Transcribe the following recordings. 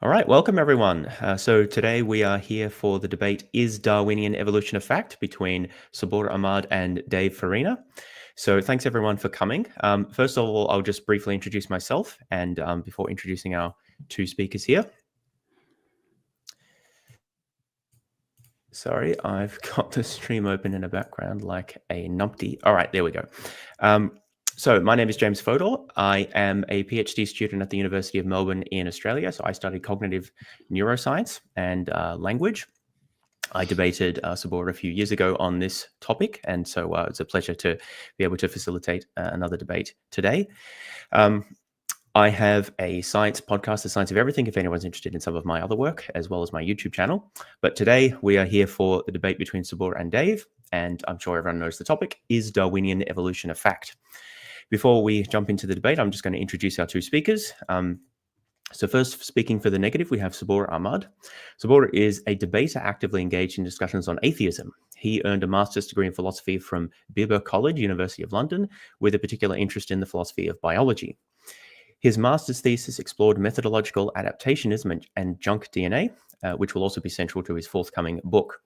All right, welcome everyone. So today we are here for the debate, is Darwinian evolution a fact, between Subboor Ahmad and Dave Farina. So thanks everyone for coming. First of all, I'll just briefly introduce myself and before introducing our two speakers here. Sorry, I've got the stream open in the background like a numpty. All right, there we go. So my name is James Fodor. I am a PhD student at the University of Melbourne in Australia. So I studied cognitive neuroscience and language. I debated Subboor a few years ago on this topic, and so it's a pleasure to be able to facilitate another debate today. I have a science podcast, The Science of Everything, if anyone's interested in some of my other work, as well as my YouTube channel. But today we are here for the debate between Subboor and Dave, and I'm sure everyone knows the topic, is Darwinian evolution a fact? Before we jump into the debate, I'm just going to introduce our two speakers. So first, speaking for the negative, we have Subboor Ahmad. Subboor is a debater actively engaged in discussions on atheism. He earned a master's degree in philosophy from Birkbeck College, University of London, with a particular interest in the philosophy of biology. His master's thesis explored methodological adaptationism and junk DNA, which will also be central to his forthcoming book.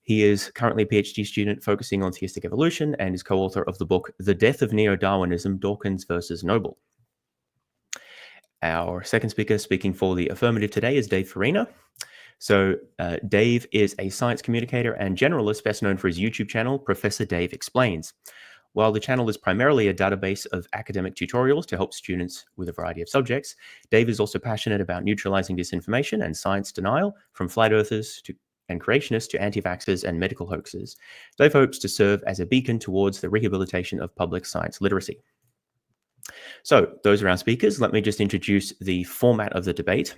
He is currently a PhD student focusing on theistic evolution and is co-author of the book The Death of Neo-Darwinism, Dawkins versus Noble. Our second speaker speaking for the affirmative today is Dave Farina. So Dave is a science communicator and generalist, best known for his YouTube channel, Professor Dave Explains. While the channel is primarily a database of academic tutorials to help students with a variety of subjects, Dave is also passionate about neutralizing disinformation and science denial, from flat earthers and creationists to anti-vaxxers and medical hoaxes. Dave hopes to serve as a beacon towards the rehabilitation of public science literacy. So those are our speakers. Let me just introduce the format of the debate.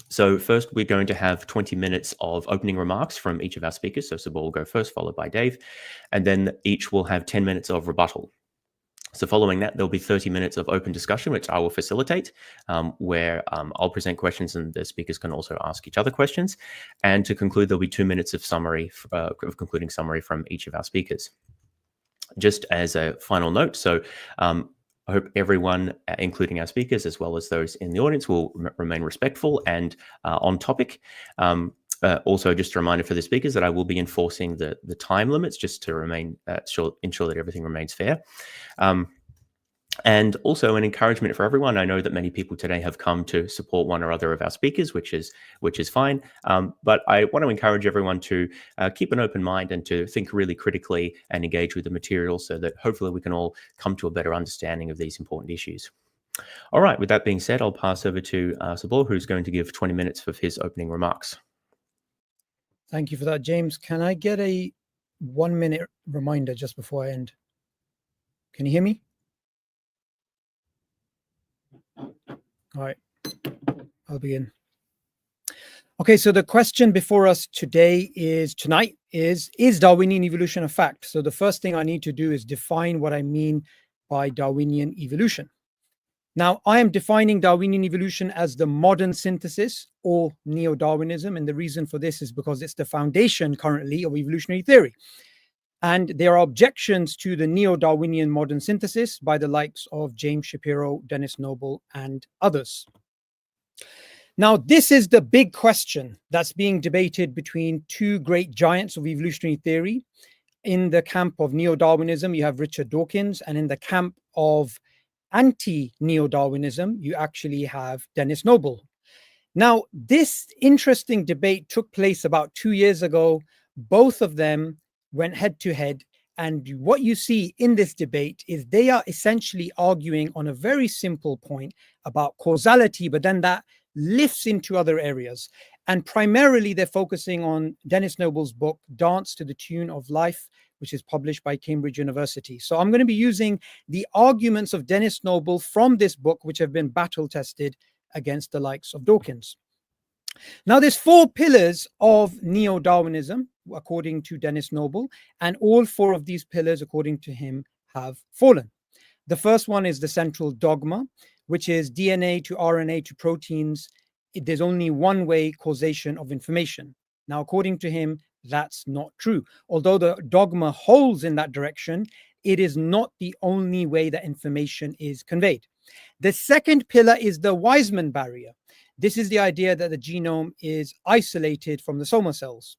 So first, we're going to have 20 minutes of opening remarks from each of our speakers. So Subboor will go first, followed by Dave, and then each will have 10 minutes of rebuttal. So following that, there'll be 30 minutes of open discussion, which I will facilitate, where I'll present questions and the speakers can also ask each other questions. And to conclude, there'll be 2 minutes of summary, of concluding summary from each of our speakers. Just as a final note, so I hope everyone, including our speakers, as well as those in the audience, will remain respectful and on topic. Also, just a reminder for the speakers that I will be enforcing the time limits just to ensure that everything remains fair. And also an encouragement for everyone. I know that many people today have come to support one or other of our speakers, which is fine. But I want to encourage everyone to keep an open mind and to think really critically and engage with the material so that hopefully we can all come to a better understanding of these important issues. All right, with that being said, I'll pass over to Subboor, who's going to give 20 minutes of his opening remarks. Thank you for that, James. Can I get a 1 minute reminder just before I end? Can you hear me? All right, I'll begin. Okay, so the question before us tonight is Darwinian evolution a fact? So the first thing I need to do is define what I mean by Darwinian evolution. Now, I am defining Darwinian evolution as the modern synthesis or neo-Darwinism, and the reason for this is because it's the foundation currently of evolutionary theory. And there are objections to the neo-Darwinian modern synthesis by the likes of James Shapiro, Dennis Noble, and others. Now, this is the big question that's being debated between two great giants of evolutionary theory. In the camp of neo-Darwinism, you have Richard Dawkins, and in the camp of anti-neo-Darwinism, you actually have Dennis Noble. Now, this interesting debate took place about 2 years ago. Both of them went head to head. And what you see in this debate is they are essentially arguing on a very simple point about causality, but then that lifts into other areas. And primarily, they're focusing on Dennis Noble's book, Dance to the Tune of Life, which is published by Cambridge University. So I'm going to be using the arguments of Dennis Noble from this book, which have been battle tested against the likes of Dawkins. Now, there's 4 pillars of neo-Darwinism, according to Dennis Noble, and all 4 of these pillars, according to him, have fallen. The first one is the central dogma, which is DNA to RNA to proteins. There's only one way causation of information. Now, according to him, that's not true. Although the dogma holds in that direction, it is not the only way that information is conveyed. The second pillar is the Weismann barrier. This is the idea that the genome is isolated from the soma cells.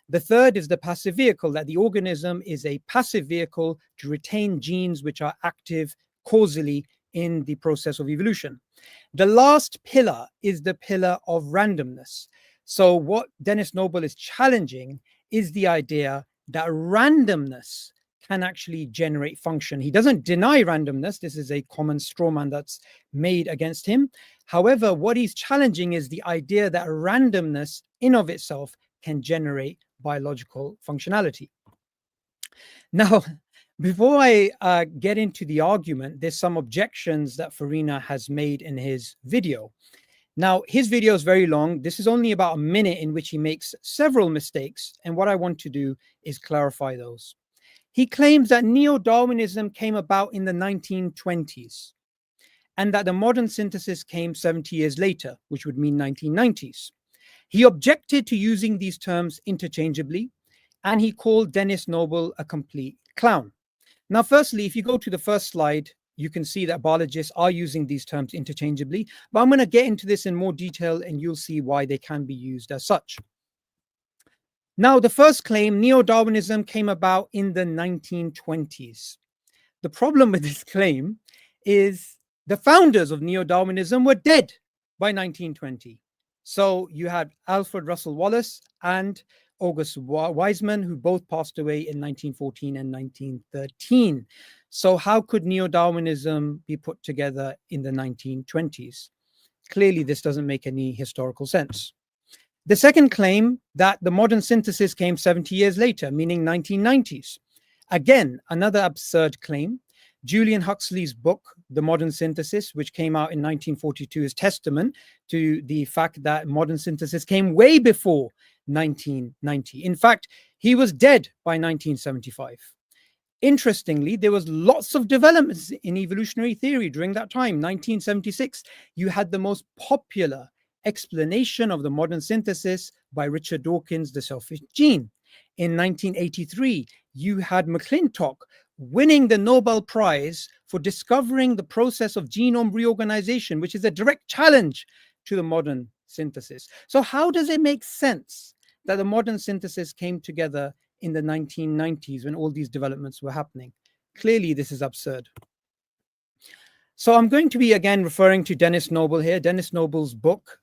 The third is the passive vehicle, that the organism is a passive vehicle to retain genes which are active causally in the process of evolution. The last pillar is the pillar of randomness. So what Dennis Noble is challenging is the idea that randomness can actually generate function. He doesn't deny randomness. This is a common straw man that's made against him. However, what he's challenging is the idea that randomness in of itself can generate biological functionality. Now, before I get into the argument, there's some objections that Farina has made in his video. Now, his video is very long. This is only about a minute in which he makes several mistakes. And what I want to do is clarify those. He claims that neo-Darwinism came about in the 1920s and that the modern synthesis came 70 years later, which would mean 1990s. He objected to using these terms interchangeably, and he called Dennis Noble a complete clown. Now, firstly, if you go to the first slide, you can see that biologists are using these terms interchangeably, but I'm going to get into this in more detail and you'll see why they can be used as such. Now, the first claim, neo-Darwinism came about in the 1920s. The problem with this claim is the founders of neo-Darwinism were dead by 1920. So you had Alfred Russel Wallace and August Weismann, who both passed away in 1914 and 1913. So how could neo-Darwinism be put together in the 1920s? Clearly, this doesn't make any historical sense. The second claim, that the modern synthesis came 70 years later, meaning 1990s. Again, another absurd claim. Julian Huxley's book, The Modern Synthesis, which came out in 1942, is testament to the fact that modern synthesis came way before 1990. In fact, he was dead by 1975. Interestingly, there was lots of developments in evolutionary theory during that time. 1976, you had the most popular explanation of the modern synthesis by Richard Dawkins, The Selfish Gene. In 1983, you had McClintock winning the Nobel Prize for discovering the process of genome reorganization, which is a direct challenge to the modern synthesis. So how does it make sense that the modern synthesis came together in the 1990s when all these developments were happening? Clearly, this is absurd. So I'm going to be again referring to Dennis Noble here. Dennis Noble's book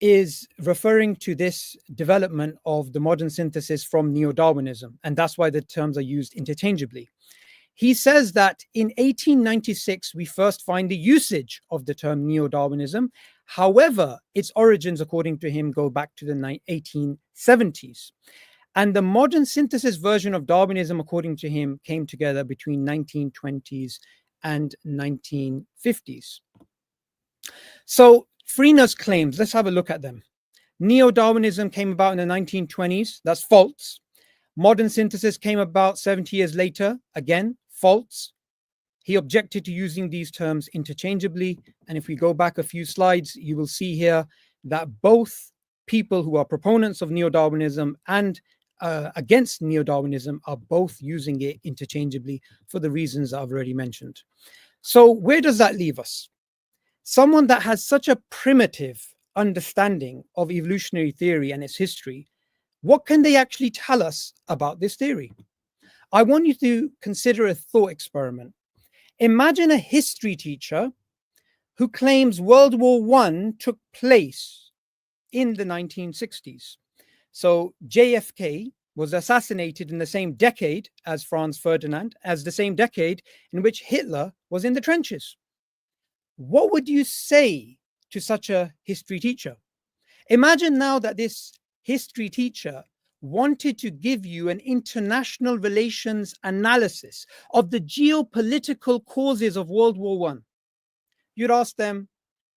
is referring to this development of the modern synthesis from neo-Darwinism, and that's why the terms are used interchangeably. He says that in 1896, we first find the usage of the term neo-Darwinism. However, its origins, according to him, go back to the 1870s. And the modern synthesis version of Darwinism, according to him, came together between 1920s and 1950s. So Farina's claims, let's have a look at them. Neo-Darwinism came about in the 1920s. That's false. Modern synthesis came about 70 years later. Again, false. He objected to using these terms interchangeably. And if we go back a few slides, you will see here that both people who are proponents of neo-Darwinism and against neo-Darwinism are both using it interchangeably for the reasons I've already mentioned. So where does that leave us? Someone that has such a primitive understanding of evolutionary theory and its history, what can they actually tell us about this theory? I want you to consider a thought experiment. Imagine a history teacher who claims World War I took place in the 1960s. So JFK was assassinated in the same decade as Franz Ferdinand, as the same decade in which Hitler was in the trenches. What would you say to such a history teacher? Imagine now that this history teacher wanted to give you an international relations analysis of the geopolitical causes of World War I. You'd ask them,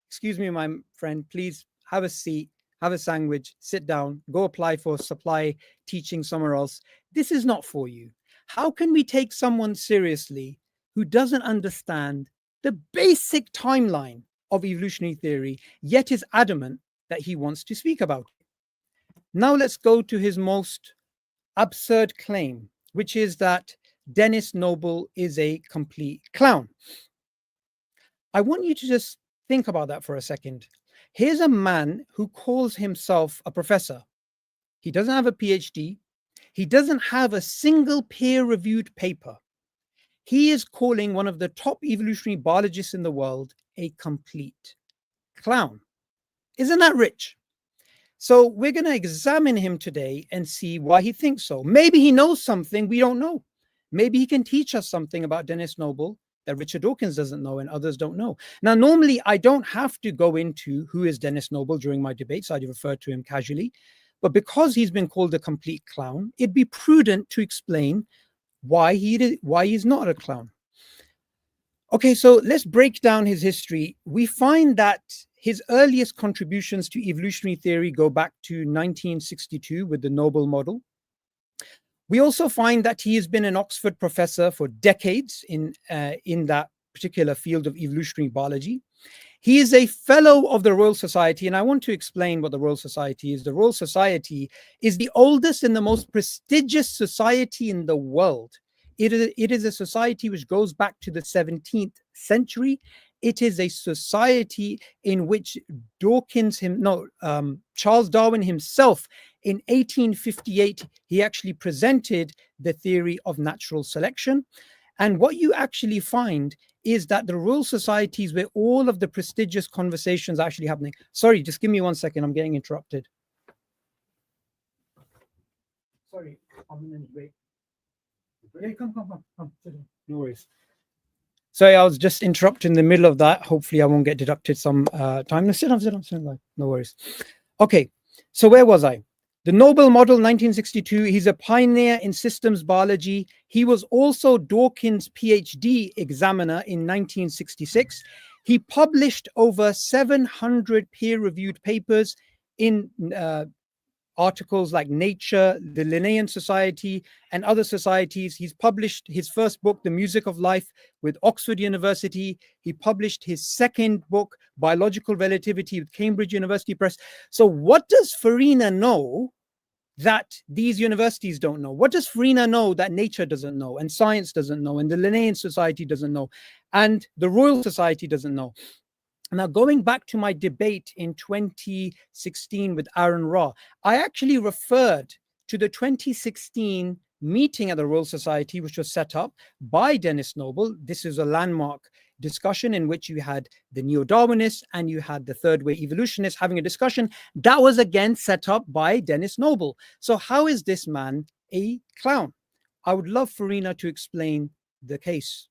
excuse me, my friend, please have a seat, have a sandwich, sit down, go apply for supply teaching somewhere else. This is not for you. How can we take someone seriously who doesn't understand the basic timeline of evolutionary theory, yet is adamant that he wants to speak about it? Now let's go to his most absurd claim, which is that Dennis Noble is a complete clown. I want you to just think about that for a second. Here's a man who calls himself a professor. He doesn't have a PhD. He doesn't have a single peer-reviewed paper. He is calling one of the top evolutionary biologists in the world a complete clown. Isn't that rich? So we're going to examine him today and see why he thinks so. Maybe he knows something we don't know. Maybe he can teach us something about Dennis Noble that Richard Dawkins doesn't know and others don't know. Now, normally I don't have to go into who is Dennis Noble during my debates. I refer to him casually. But because he's been called a complete clown, it'd be prudent to explain why he's not a clown. Okay, so let's break down his history. We find that his earliest contributions to evolutionary theory go back to 1962 with the Noble model. We also find that he has been an Oxford professor for decades in that particular field of evolutionary biology. He is a fellow of the Royal Society, and I want to explain what the Royal Society is. The Royal Society is the oldest and the most prestigious society in the world. It is a society which goes back to the 17th century. It is a society in which Charles Darwin himself, in 1858, he actually presented the theory of natural selection. And what you actually find is that the Royal Society is where all of the prestigious conversations are actually happening. Sorry, just give me 1 second. I'm getting interrupted. Sorry, I'm in the break. Yeah, come. No worries. Sorry, I was just interrupted in the middle of that. Hopefully, I won't get deducted some time. No, sit down. No worries. Okay, so where was I? The Noble model, 1962. He's a pioneer in systems biology. He was also Dawkins' PhD examiner in 1966. He published over 700 peer-reviewed papers in articles like Nature, the Linnean Society, and other societies. He's published his first book, The Music of Life, with Oxford University. He published his second book, Biological Relativity, with Cambridge University Press. So what does Farina know that these universities don't know? What does Farina know that Nature doesn't know, and science doesn't know, and the Linnean Society doesn't know, and the Royal Society doesn't know? Now, going back to my debate in 2016 with Aaron Ra, I actually referred to the 2016 meeting at the Royal Society, which was set up by Dennis Noble. This is a landmark discussion in which you had the neo-Darwinists and you had the third wave evolutionists having a discussion that was again set up by Dennis Noble. So how is this man a clown? I would love Farina to explain the case.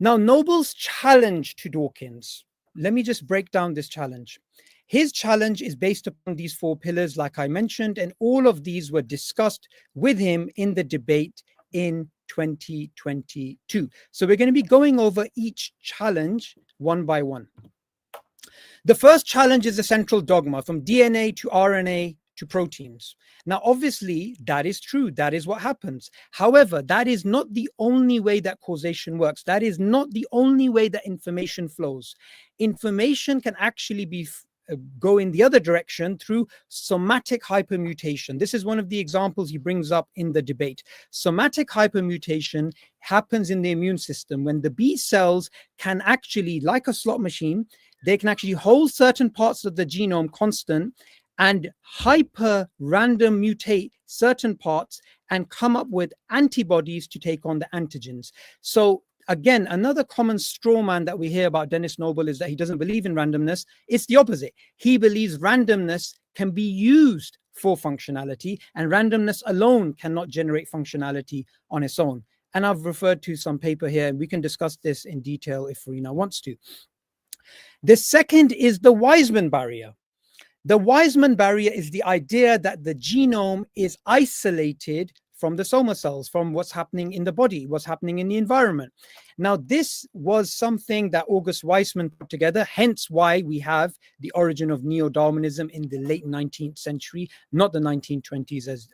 Now, Noble's challenge to Dawkins, let me just break down this challenge. His challenge is based upon these 4 pillars, like I mentioned, and all of these were discussed with him in the debate in 2022. So we're going to be going over each challenge one by one. The first challenge is the central dogma, from DNA to RNA to proteins. Now, obviously, that is true. That is what happens. However, that is not the only way that causation works. That is not the only way that information flows. Information can actually go in the other direction through somatic hypermutation. This is one of the examples he brings up in the debate. Somatic hypermutation happens in the immune system when the B cells can actually, like a slot machine, they can actually hold certain parts of the genome constant and hyper random mutate certain parts and come up with antibodies to take on the antigens. So again, another common straw man that we hear about Dennis Noble is that he doesn't believe in randomness. It's the opposite. He believes randomness can be used for functionality, and randomness alone cannot generate functionality on its own. And I've referred to some paper here, and we can discuss this in detail if Farina wants to. The second is the Weismann barrier. The Weismann barrier is the idea that the genome is isolated from the soma cells, from what's happening in the body, what's happening in the environment. Now, this was something that August Weismann put together, hence why we have the origin of neo-Darwinism in the late 19th century, not the 1920s, as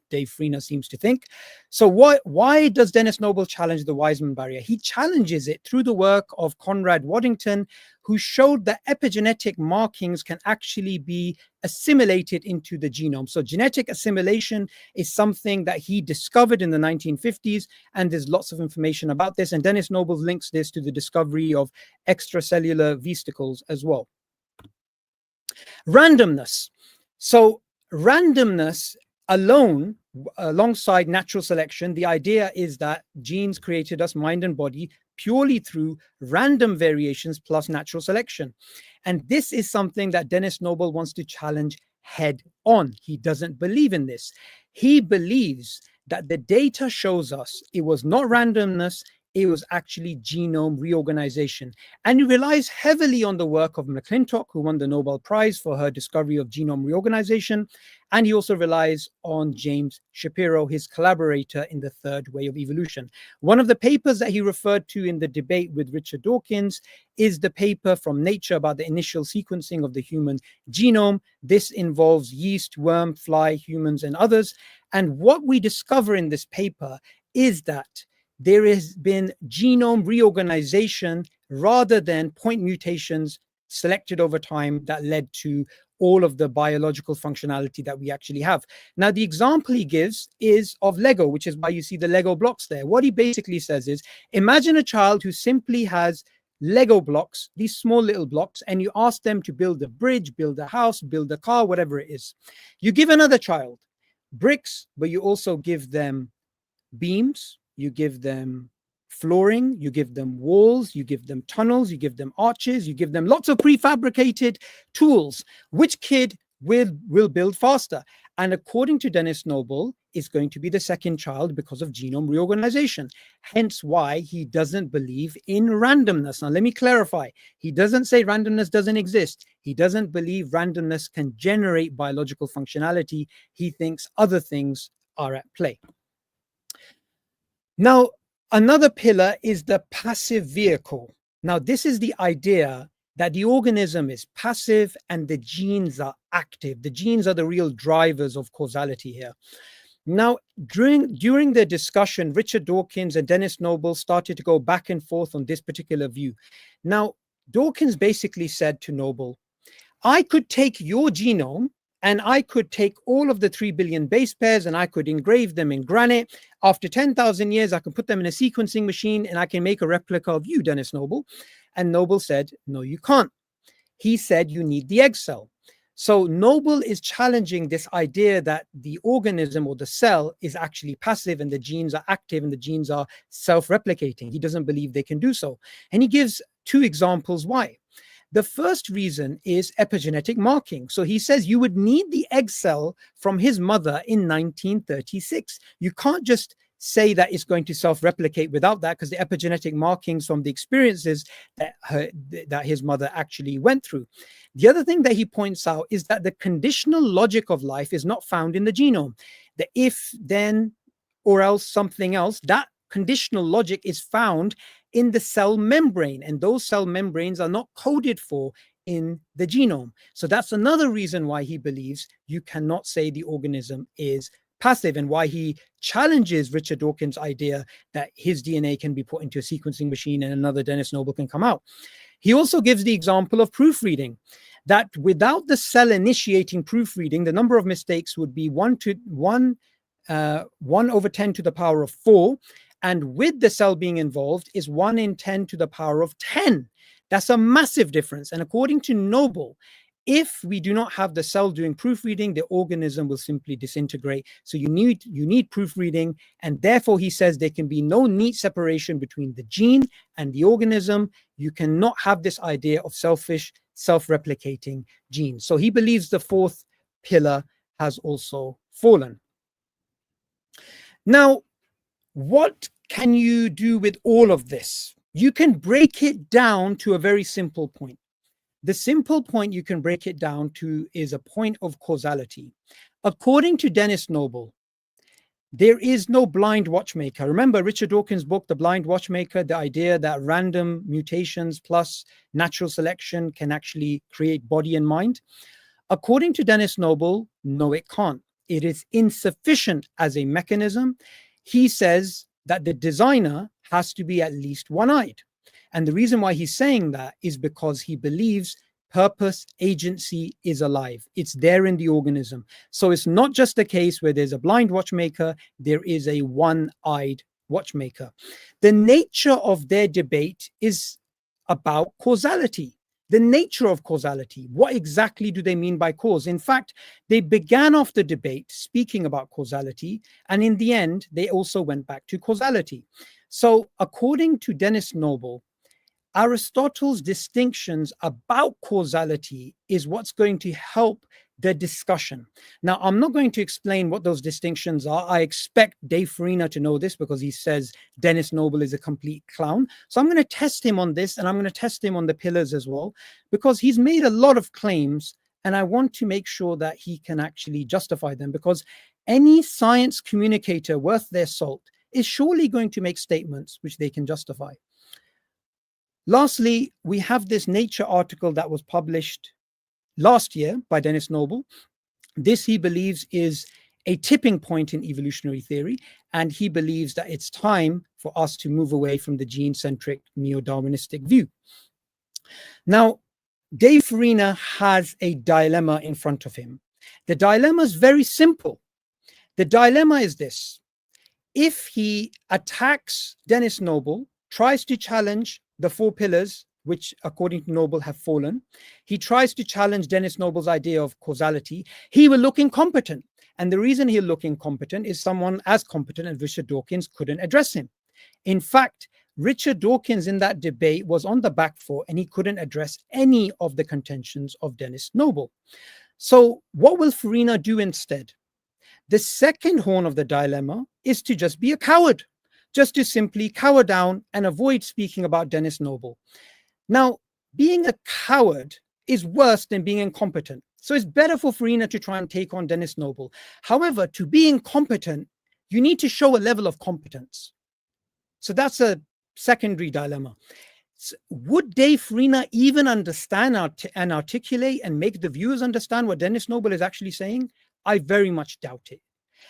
Dave Farina seems to think. So why does Dennis Noble challenge the Weismann barrier? He challenges it through the work of Conrad Waddington, who showed that epigenetic markings can actually be assimilated into the genome. So genetic assimilation is something that he discovered in the 1950s, and there's lots of information about this. And Dennis Noble links this to the discovery of extracellular vesicles as well. Randomness. So randomness alone, alongside natural selection, the idea is that genes created us, mind and body, purely through random variations plus natural selection. And this is something that Dennis Noble wants to challenge head on. He doesn't believe in this. He believes that the data shows us it was not randomness, it was actually genome reorganization. And he relies heavily on the work of McClintock, who won the Nobel Prize for her discovery of genome reorganization. And he also relies on James Shapiro, his collaborator in the third way of evolution. One of the papers that he referred to in the debate with Richard Dawkins is the paper from Nature about the initial sequencing of the human genome. This involves yeast, worm, fly, humans, and others. And what we discover in this paper is that there has been genome reorganization rather than point mutations selected over time that led to all of the biological functionality that we actually have. Now, the example he gives is of Lego, which is why you see the Lego blocks there. What he basically says is, imagine a child who simply has Lego blocks, these small little blocks, and you ask them to build a bridge, build a house, build a car, whatever it is. You give another child bricks, but you also give them beams, you give them flooring, you give them walls, you give them tunnels, you give them arches, you give them lots of prefabricated tools. Which kid will build faster? And according to Dennis Noble, it's going to be the second child because of genome reorganization. Hence why he doesn't believe in randomness. Now, let me clarify. He doesn't say randomness doesn't exist. He doesn't believe randomness can generate biological functionality. He thinks other things are at play. Now, another pillar is the passive vehicle. Now, this is the idea that the organism is passive and the genes are active. The genes are the real drivers of causality here. Now, during the discussion, Richard Dawkins and Dennis Noble started to go back and forth on this particular view. Now, Dawkins basically said to Noble, I could take your genome and I could take all of the 3 billion base pairs and I could engrave them in granite. After 10,000 years, I can put them in a sequencing machine and I can make a replica of you, Dennis Noble. And Noble said, no, you can't. He said, you need the egg cell. So Noble is challenging this idea that the organism or the cell is actually passive and the genes are active and the genes are self-replicating. He doesn't believe they can do so. And he gives two examples why. The first reason is epigenetic marking. So he says you would need the egg cell from his mother in 1936. You can't just say that it's going to self-replicate without that, because the epigenetic markings from the experiences that his mother actually went through. The other thing that he points out is that the conditional logic of life is not found in the genome. The if, then, or else something else, that conditional logic is found in the cell membrane, and those cell membranes are not coded for in the genome. So that's another reason why he believes you cannot say the organism is passive, and why he challenges Richard Dawkins' idea that his DNA can be put into a sequencing machine and another Dennis Noble can come out. He also gives the example of proofreading, that without the cell initiating proofreading, the number of mistakes would be 1 over 10 to the power of 4. And with the cell being involved is 1 in 10 to the power of 10. That's a massive difference. And according to Noble, if we do not have the cell doing proofreading, the organism will simply disintegrate. So you need proofreading. And therefore, he says there can be no neat separation between the gene and the organism. You cannot have this idea of selfish, self-replicating genes. So he believes the fourth pillar has also fallen. Now, what can you do with all of this? You can break it down to a very simple point. The simple point you can break it down to is a point of causality. According to Dennis Noble, there is no blind watchmaker. Remember Richard Dawkins' book, The Blind Watchmaker, the idea that random mutations plus natural selection can actually create body and mind? According to Dennis Noble, no, it can't. It is insufficient as a mechanism. He says that the designer has to be at least one-eyed. And the reason why he's saying that is because he believes purpose, agency is alive. It's there in the organism. So it's not just a case where there's a blind watchmaker, there is a one-eyed watchmaker. The nature of their debate is about causality. the nature of causality. What exactly do they mean by cause? In fact, they began off the debate speaking about causality, and in the end, they also went back to causality. So according to Dennis Noble, Aristotle's distinctions about causality is what's going to help the discussion. Now, I'm not going to explain what those distinctions are. I expect Dave Farina to know this because he says Dennis Noble is a complete clown. So I'm going to test him on this, and I'm going to test him on the pillars as well, because he's made a lot of claims, and I want to make sure that he can actually justify them, because any science communicator worth their salt is surely going to make statements which they can justify. Lastly, we have this Nature article that was published last year by Dennis Noble. This, he believes, is a tipping point in evolutionary theory, and he believes that it's time for us to move away from the gene-centric neo-Darwinistic view. Now, Dave Farina has a dilemma in front of him. The dilemma is very simple. The dilemma is this: if he attacks Dennis Noble, tries to challenge the four pillars, which according to Noble have fallen, he tries to challenge Dennis Noble's idea of causality, he will look incompetent. And the reason he'll look incompetent is someone as competent as Richard Dawkins couldn't address him. In fact, Richard Dawkins in that debate was on the back foot, and he couldn't address any of the contentions of Dennis Noble. So what will Farina do instead? The second horn of the dilemma is to just be a coward, just to simply cower down and avoid speaking about Dennis Noble. Now, being a coward is worse than being incompetent. So it's better for Farina to try and take on Dennis Noble. However, to be incompetent, you need to show a level of competence. So that's a secondary dilemma. Would Dave Farina even understand and articulate and make the viewers understand what Dennis Noble is actually saying? I very much doubt it.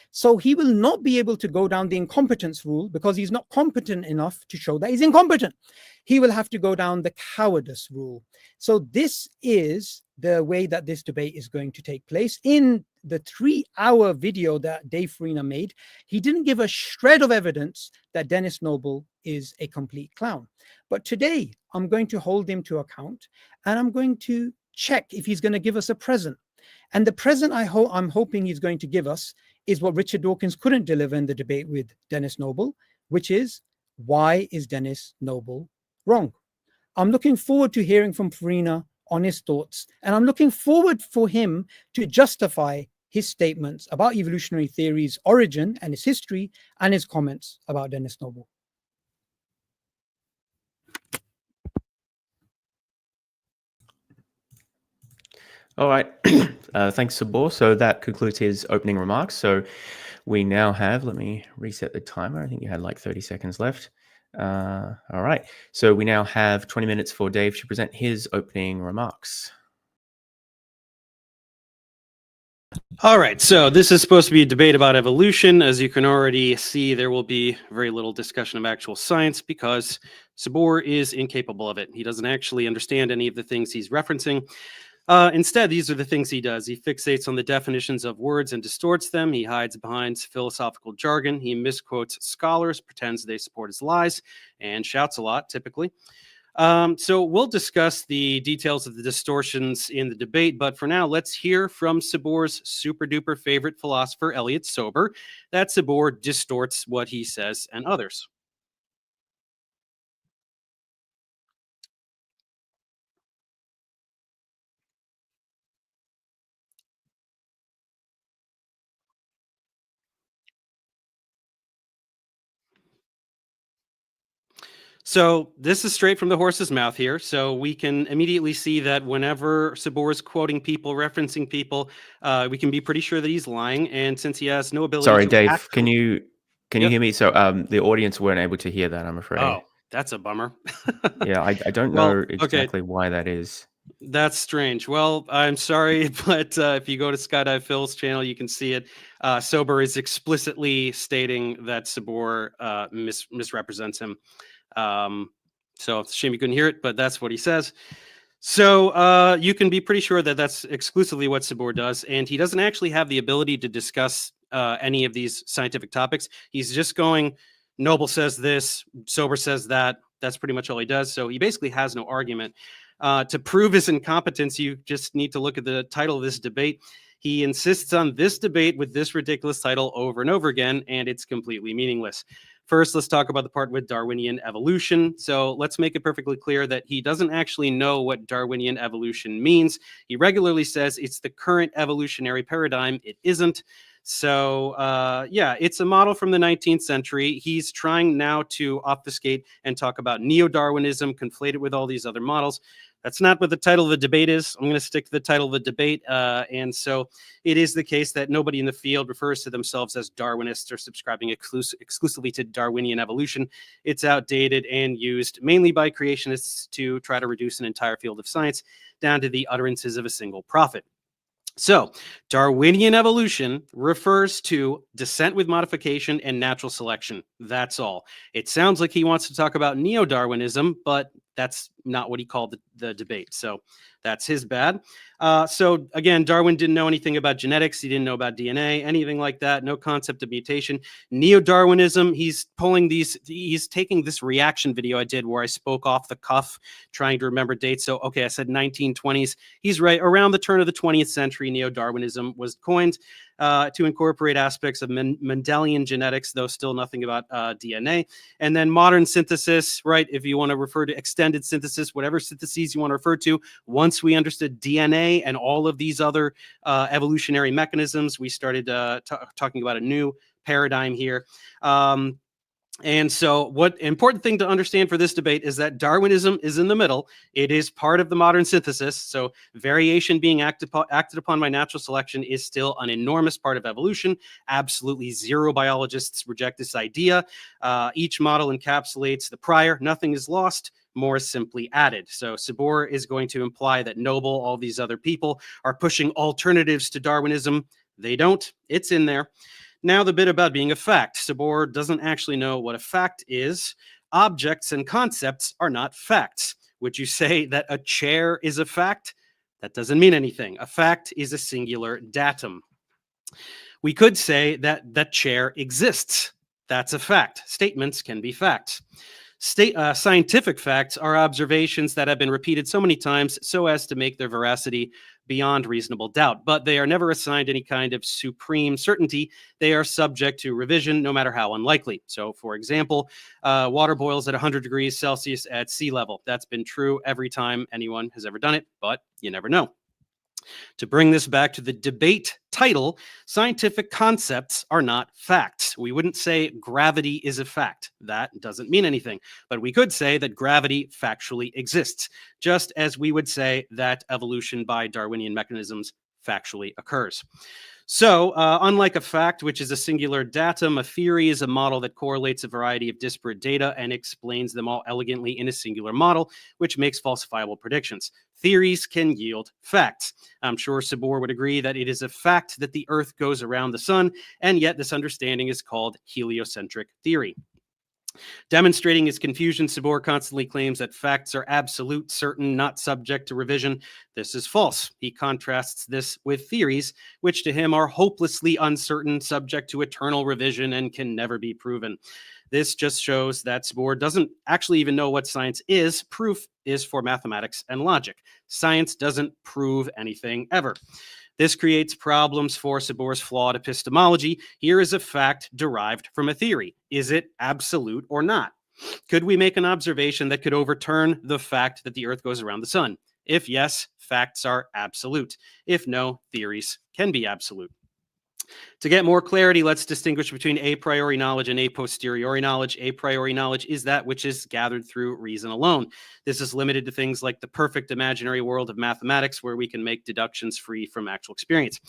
So he will not be able to go down the incompetence rule because he's not competent enough to show that he's incompetent. He will have to go down the cowardice rule. So this is the way that this debate is going to take place. In the 3-hour video that Dave Farina made, he didn't give a shred of evidence that Dennis Noble is a complete clown. But today, I'm going to hold him to account, and I'm going to check if he's going to give us a present. And the present I'm hoping he's going to give us is what Richard Dawkins couldn't deliver in the debate with Dennis Noble, which is, why is Dennis Noble wrong? I'm looking forward to hearing from Farina on his thoughts, and I'm looking forward for him to justify his statements about evolutionary theory's origin and its history, and his comments about Dennis Noble. All right. Thanks, Subboor. So that concludes his opening remarks. So we now have, let me reset the timer. I think you had like 30 seconds left. All right. So we now have 20 minutes for Dave to present his opening remarks. All right, so this is supposed to be a debate about evolution. As you can already see, there will be very little discussion of actual science because Subboor is incapable of it. He doesn't actually understand any of the things he's referencing. Instead, these are the things he does. He fixates on the definitions of words and distorts them. He hides behind philosophical jargon. He misquotes scholars, pretends they support his lies, and shouts a lot, typically. So we'll discuss the details of the distortions in the debate, but for now, let's hear from Subboor's super-duper favorite philosopher, Elliot Sober, that Subboor distorts what he says and others. So this is straight from the horse's mouth here. So we can immediately see that whenever Subboor is quoting people, referencing people, we can be pretty sure that he's lying. And since he has no ability Sorry, to Dave, actually... can you hear me? So the audience weren't able to hear that, I'm afraid. Oh, that's a bummer. Yeah, I don't know exactly why that is. That's strange. Well, I'm sorry, but if you go to Skydive Phil's channel, you can see it. Sober is explicitly stating that Subboor misrepresents him. So it's a shame you couldn't hear it, but that's what he says. So you can be pretty sure that that's exclusively what Subboor does, and he doesn't actually have the ability to discuss any of these scientific topics. He's just going, Noble says this, Sober says that. That's pretty much all he does. So he basically has no argument. To prove his incompetence, you just need to look at the title of this debate. He insists on this debate with this ridiculous title over and over again, and it's completely meaningless. First, let's talk about the part with Darwinian evolution. So let's make it perfectly clear that he doesn't actually know what Darwinian evolution means. He regularly says it's the current evolutionary paradigm. It isn't. So yeah, it's a model from the 19th century. He's trying now to obfuscate and talk about neo-Darwinism, conflate it with all these other models. That's not what the title of the debate is. I'm going to stick to the title of the debate. And so it is the case that nobody in the field refers to themselves as Darwinists or subscribing exclusively to Darwinian evolution. It's outdated and used mainly by creationists to try to reduce an entire field of science down to the utterances of a single prophet. So, Darwinian evolution refers to descent with modification and natural selection. That's all. It sounds like he wants to talk about neo-Darwinism, but that's not what he called the debate. So that's his bad. So again, Darwin didn't know anything about genetics. He didn't know about DNA, anything like that. No concept of mutation. Neo-Darwinism, he's taking this reaction video I did where I spoke off the cuff, trying to remember dates. So, okay, I said 1920s. He's right. Around the turn of the 20th century, neo-Darwinism was coined to incorporate aspects of Mendelian genetics, though still nothing about DNA. And then modern synthesis, right? If you want to refer to extended synthesis, whatever syntheses you want to refer to, once we understood DNA and all of these other evolutionary mechanisms, we started talking about a new paradigm here. And so what important thing to understand for this debate is that Darwinism is in the middle. It is part of the modern synthesis. So variation being acted upon by natural selection is still an enormous part of evolution. Absolutely zero biologists reject this idea. Each model encapsulates the prior. Nothing is lost. More is simply added. So Subboor is going to imply that Noble, all these other people, are pushing alternatives to Darwinism. They don't. It's in there. Now the bit about being a fact. Subboor doesn't actually know what a fact is. Objects and concepts are not facts. Would you say that a chair is a fact? That doesn't mean anything. A fact is a singular datum. We could say that the chair exists. That's a fact. Statements can be facts. Scientific facts are observations that have been repeated so many times so as to make their veracity beyond reasonable doubt, but they are never assigned any kind of supreme certainty. They are subject to revision, no matter how unlikely. So, for example, water boils at 100 degrees Celsius at sea level. That's been true every time anyone has ever done it, but you never know. To bring this back to the debate title, scientific concepts are not facts. We wouldn't say gravity is a fact. That doesn't mean anything. But we could say that gravity factually exists, just as we would say that evolution by Darwinian mechanisms factually occurs. So, unlike a fact, which is a singular datum, a theory is a model that correlates a variety of disparate data and explains them all elegantly in a singular model, which makes falsifiable predictions. Theories can yield facts. I'm sure Subboor would agree that it is a fact that the Earth goes around the sun, and yet this understanding is called heliocentric theory. Demonstrating his confusion, Subboor constantly claims that facts are absolute, certain, not subject to revision. This is false. He contrasts this with theories, which to him are hopelessly uncertain, subject to eternal revision, and can never be proven. This just shows that Subboor doesn't actually even know what science is. Proof is for mathematics and logic. Science doesn't prove anything ever. This creates problems for Subboor's flawed epistemology. Here is a fact derived from a theory. Is it absolute or not? Could we make an observation that could overturn the fact that the Earth goes around the sun? If yes, facts are absolute. If no, theories can be absolute. To get more clarity, let's distinguish between a priori knowledge and a posteriori knowledge. A priori knowledge is that which is gathered through reason alone. This is limited to things like the perfect imaginary world of mathematics, where we can make deductions free from actual experience.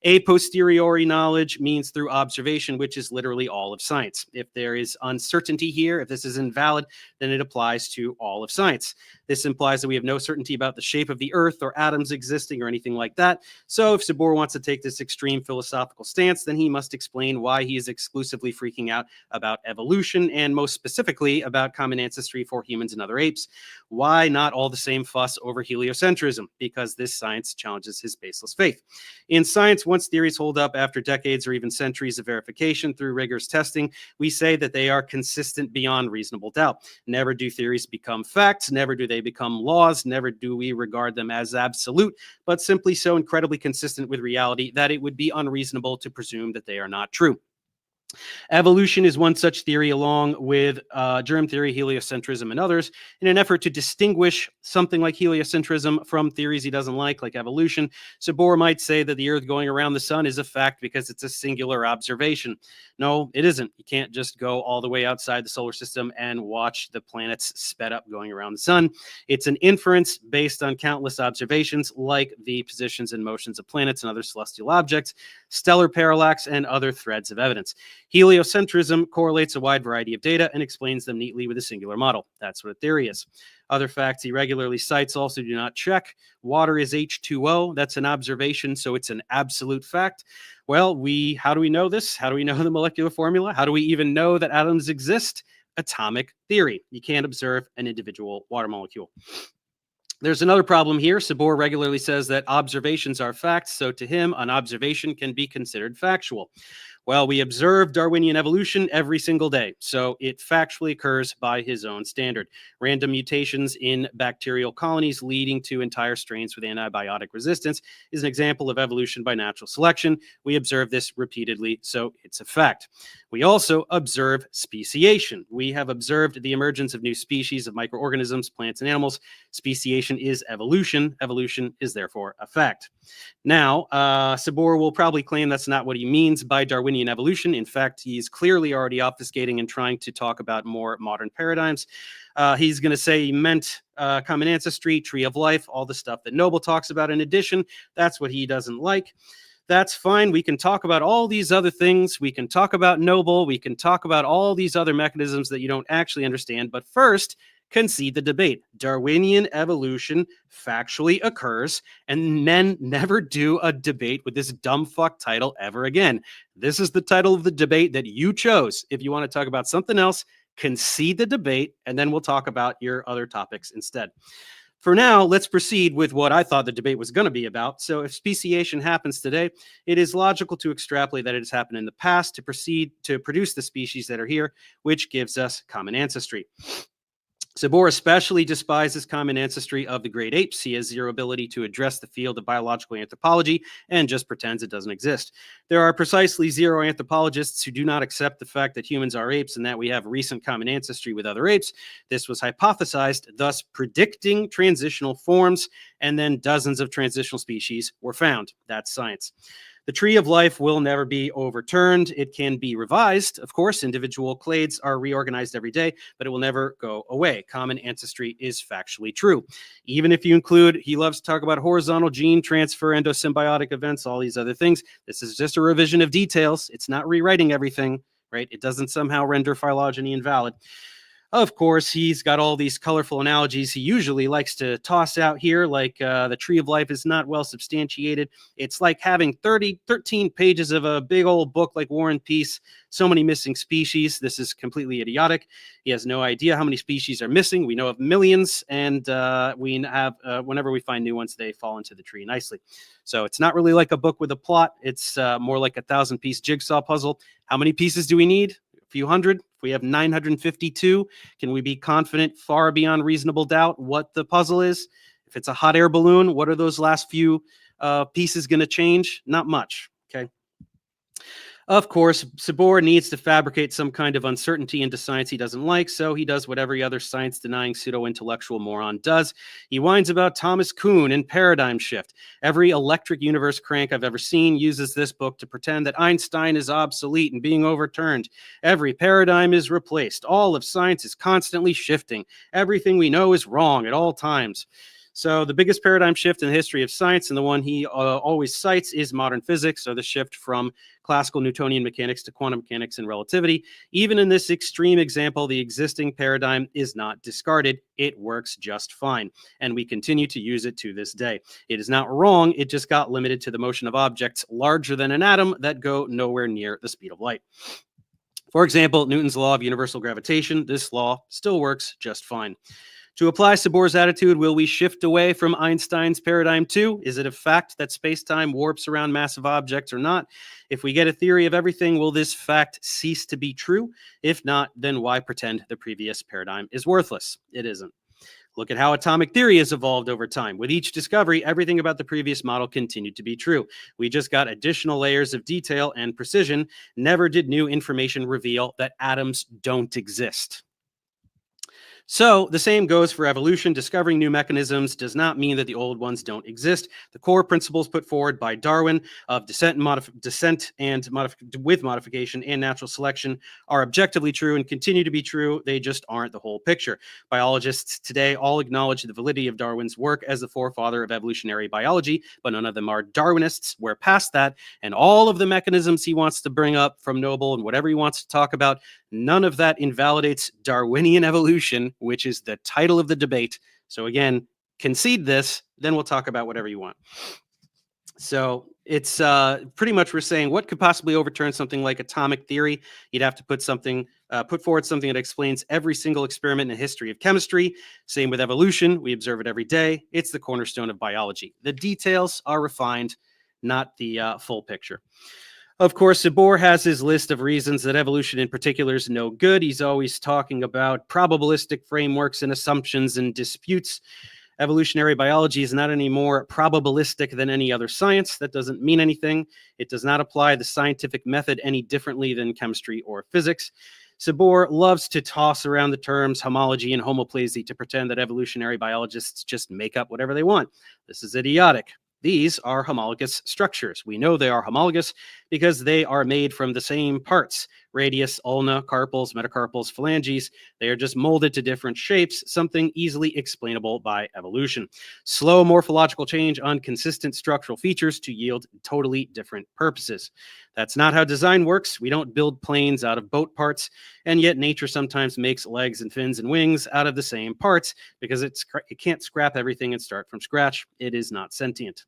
A posteriori knowledge means through observation, which is literally all of science. If there is uncertainty here, if this is invalid, then it applies to all of science. This implies that we have no certainty about the shape of the Earth or atoms existing or anything like that. So if Subboor wants to take this extreme philosophical stance, then he must explain why he is exclusively freaking out about evolution, and most specifically about common ancestry for humans and other apes. Why not all the same fuss over heliocentrism? Because this science challenges his baseless faith. In science, once theories hold up after decades or even centuries of verification through rigorous testing, we say that they are consistent beyond reasonable doubt. Never do theories become facts, never do they become laws, never do we regard them as absolute, but simply so incredibly consistent with reality that it would be unreasonable to presume that they are not true. Evolution is one such theory, along with germ theory, heliocentrism, and others, in an effort to distinguish something like heliocentrism from theories he doesn't like evolution. Subboor might say that the Earth going around the sun is a fact because it's a singular observation. No, it isn't. You can't just go all the way outside the solar system and watch the planets sped up going around the sun. It's an inference based on countless observations, like the positions and motions of planets and other celestial objects, stellar parallax, and other threads of evidence. Heliocentrism correlates a wide variety of data and explains them neatly with a singular model. That's what a theory is. Other facts he regularly cites also do not check. Water is H2O. That's an observation, so it's an absolute fact. Well, how do we know this? How do we know the molecular formula? How do we even know that atoms exist? Atomic theory. You can't observe an individual water molecule. There's another problem here. Subboor regularly says that observations are facts, so to him, an observation can be considered factual. Well, we observe Darwinian evolution every single day, so it factually occurs by his own standard. Random mutations in bacterial colonies leading to entire strains with antibiotic resistance is an example of evolution by natural selection. We observe this repeatedly, so it's a fact. We also observe speciation. We have observed the emergence of new species of microorganisms, plants, and animals. Speciation is evolution. Evolution is therefore a fact. Now, Subboor will probably claim that's not what he means by Darwinian evolution. In fact, he's clearly already obfuscating and trying to talk about more modern paradigms. He's going to say he meant common ancestry, tree of life, all the stuff that Noble talks about. In addition, that's what he doesn't like. That's fine. We can talk about all these other things. We can talk about Noble. We can talk about all these other mechanisms that you don't actually understand. But first, concede the debate. Darwinian evolution factually occurs, and men never do a debate with this dumb fuck title ever again. This is the title of the debate that you chose. If you want to talk about something else, concede the debate, and then we'll talk about your other topics instead. For now, let's proceed with what I thought the debate was going to be about. So if speciation happens today, it is logical to extrapolate that it has happened in the past to proceed to produce the species that are here, which gives us common ancestry. Subboor especially despises common ancestry of the great apes. He has zero ability to address the field of biological anthropology and just pretends it doesn't exist. There are precisely zero anthropologists who do not accept the fact that humans are apes and that we have recent common ancestry with other apes. This was hypothesized, thus predicting transitional forms, and then dozens of transitional species were found. That's science. The tree of life will never be overturned. It can be revised. Of course, individual clades are reorganized every day, but it will never go away. Common ancestry is factually true. Even if you include, he loves to talk about horizontal gene transfer, endosymbiotic events, all these other things. This is just a revision of details. It's not rewriting everything, right? It doesn't somehow render phylogeny invalid. Of course, he's got all these colorful analogies he usually likes to toss out here, like the tree of life is not well substantiated. It's like having 13 pages of a big old book like War and Peace, so many missing species. This is completely idiotic. He has no idea how many species are missing. We know of millions, and we have whenever we find new ones, they fall into the tree nicely. So it's not really like a book with a plot. It's more like a 1,000-piece jigsaw puzzle. How many pieces do we need? Few hundred. If we have 952, can we be confident far beyond reasonable doubt what the puzzle is? If it's a hot air balloon, what are those last few pieces going to change? Not much. Okay. Of course, Subboor needs to fabricate some kind of uncertainty into science he doesn't like, so he does what every other science-denying pseudo-intellectual moron does. He whines about Thomas Kuhn and paradigm shift. Every electric universe crank I've ever seen uses this book to pretend that Einstein is obsolete and being overturned. Every paradigm is replaced. All of science is constantly shifting. Everything we know is wrong at all times. So the biggest paradigm shift in the history of science, and the one he always cites, is modern physics, or the shift from classical Newtonian mechanics to quantum mechanics and relativity. Even in this extreme example, the existing paradigm is not discarded. It works just fine, and we continue to use it to this day. It is not wrong. It just got limited to the motion of objects larger than an atom that go nowhere near the speed of light. For example, Newton's law of universal gravitation, this law still works just fine. To apply Subboor's attitude, will we shift away from Einstein's paradigm too? Is it a fact that space-time warps around massive objects or not? If we get a theory of everything, will this fact cease to be true? If not, then why pretend the previous paradigm is worthless? It isn't. Look at how atomic theory has evolved over time. With each discovery, everything about the previous model continued to be true. We just got additional layers of detail and precision. Never did new information reveal that atoms don't exist. So the same goes for evolution. Discovering new mechanisms does not mean that the old ones don't exist. The core principles put forward by Darwin of descent with modification and natural selection are objectively true and continue to be true. They just aren't the whole picture. Biologists today all acknowledge the validity of Darwin's work as the forefather of evolutionary biology, but none of them are Darwinists. We're past that, and all of the mechanisms he wants to bring up from Noble and whatever he wants to talk about, none of that invalidates Darwinian evolution, which is the title of the debate. So again, concede this, then we'll talk about whatever you want. So it's pretty much we're saying what could possibly overturn something like atomic theory? You'd have to put forward something that explains every single experiment in the history of chemistry. Same with evolution. We observe it every day. It's the cornerstone of biology. The details are refined, not the full picture. Of course, Subboor has his list of reasons that evolution in particular is no good. He's always talking about probabilistic frameworks and assumptions and disputes. Evolutionary biology is not any more probabilistic than any other science. That doesn't mean anything. It does not apply the scientific method any differently than chemistry or physics. Subboor loves to toss around the terms homology and homoplasy to pretend that evolutionary biologists just make up whatever they want. This is idiotic. These are homologous structures. We know they are homologous because they are made from the same parts: radius, ulna, carpals, metacarpals, phalanges. They are just molded to different shapes, something easily explainable by evolution. Slow morphological change on consistent structural features to yield totally different purposes. That's not how design works. We don't build planes out of boat parts, and yet nature sometimes makes legs and fins and wings out of the same parts because it can't scrap everything and start from scratch. It is not sentient.